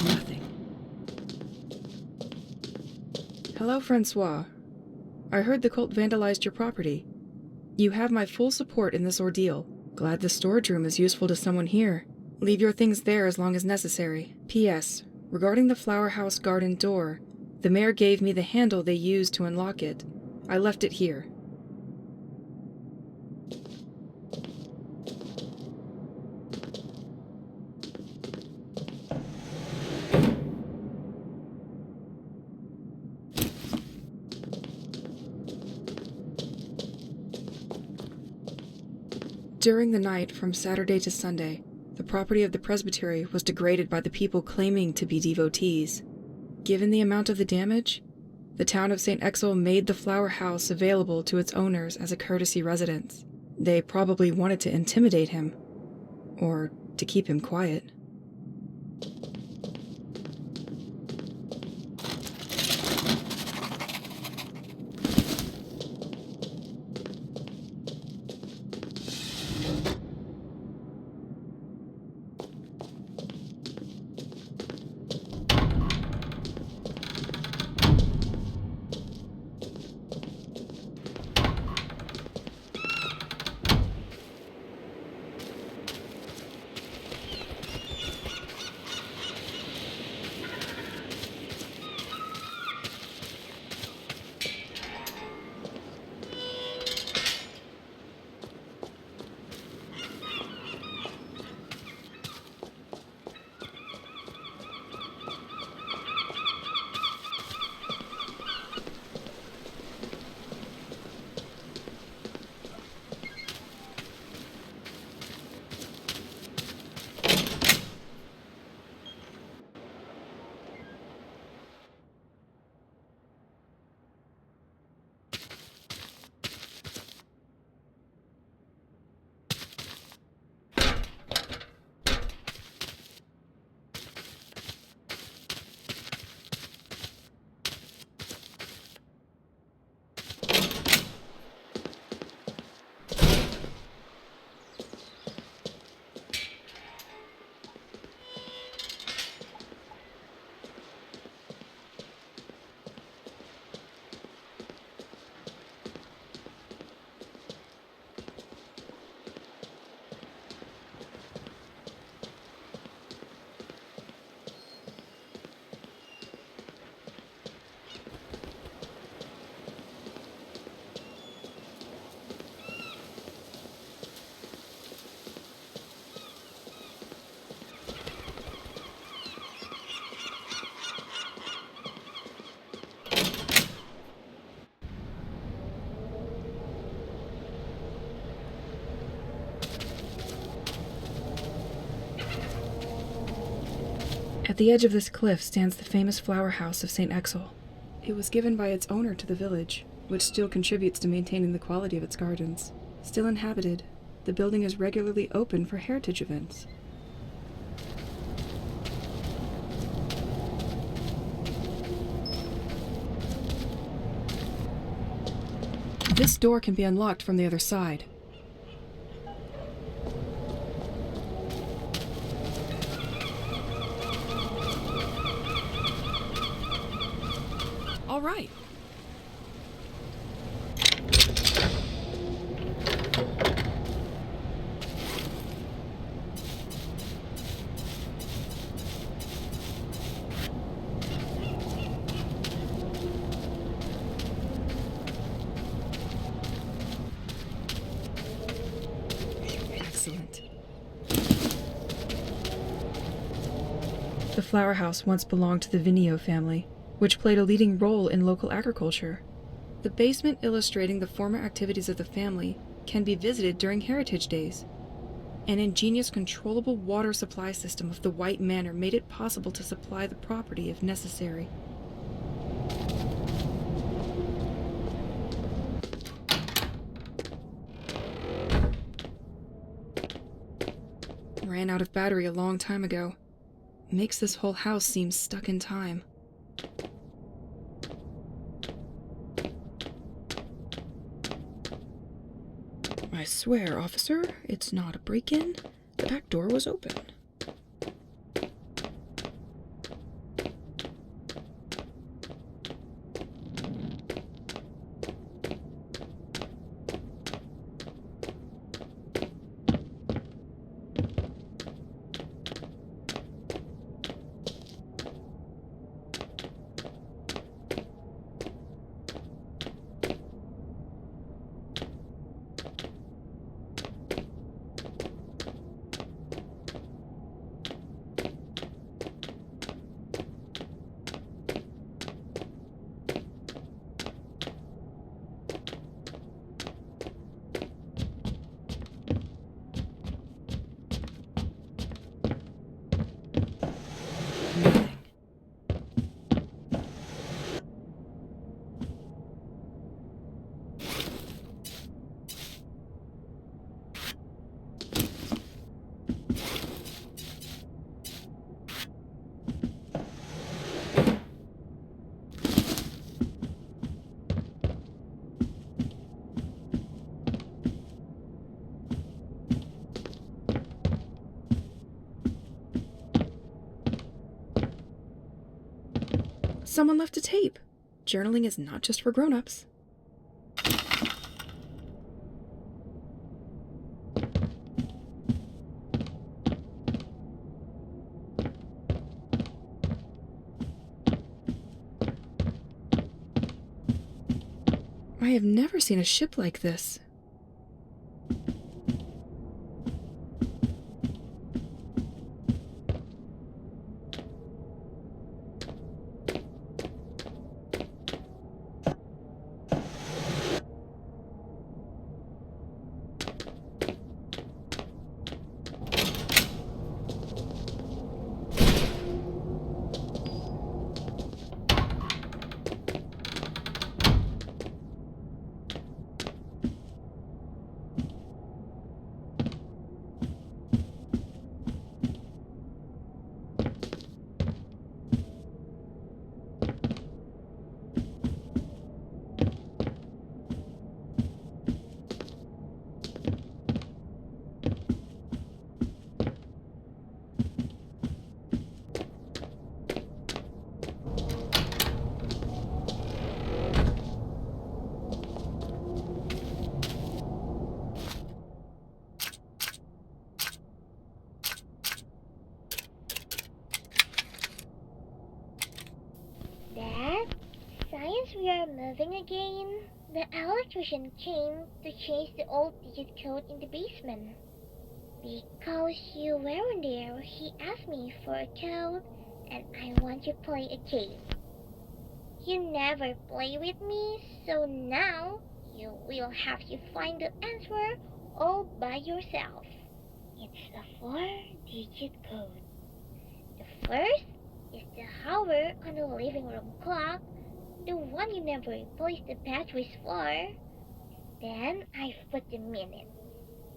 Nothing. Hello, Francois. I heard the cult vandalized your property. You have my full support in this ordeal. Glad the storage room is useful to someone here. Leave your things there as long as necessary. P.S. Regarding the flower house garden door, the mayor gave me the handle they used to unlock it. I left it here. During the night from Saturday to Sunday, the property of the presbytery was degraded by the people claiming to be devotees. Given the amount of the damage, the town of St. Exel made the flower house available to its owners as a courtesy residence. They probably wanted to intimidate him, or to keep him quiet. At the edge of this cliff stands the famous flower house of St. Exel. It was given by its owner to the village, which still contributes to maintaining the quality of its gardens. Still inhabited, the building is regularly open for heritage events. This door can be unlocked from the other side. All right. Excellent. The flower house once belonged to the Vinio family, which played a leading role in local agriculture. The basement illustrating the former activities of the family can be visited during Heritage Days. An ingenious controllable water supply system of the White Manor made it possible to supply the property if necessary. Ran out of battery a long time ago. Makes this whole house seem stuck in time. I swear, officer, it's not a break-in. The back door was open. Someone left a tape. Journaling is not just for grown-ups. I have never seen a ship like this. Dad, science, we are moving again. The electrician came to change the old digit code in the basement. Because you weren't there, he asked me for a code, and I want to play a game. You never play with me, so now you will have to find the answer all by yourself. It's a 4-digit code. The first is the hour on the living room clock, the one you never replaced the batteries for. Then I've put the minute.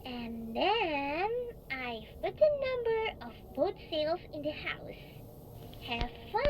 And then I've put the number of boat sails in the house. Have fun!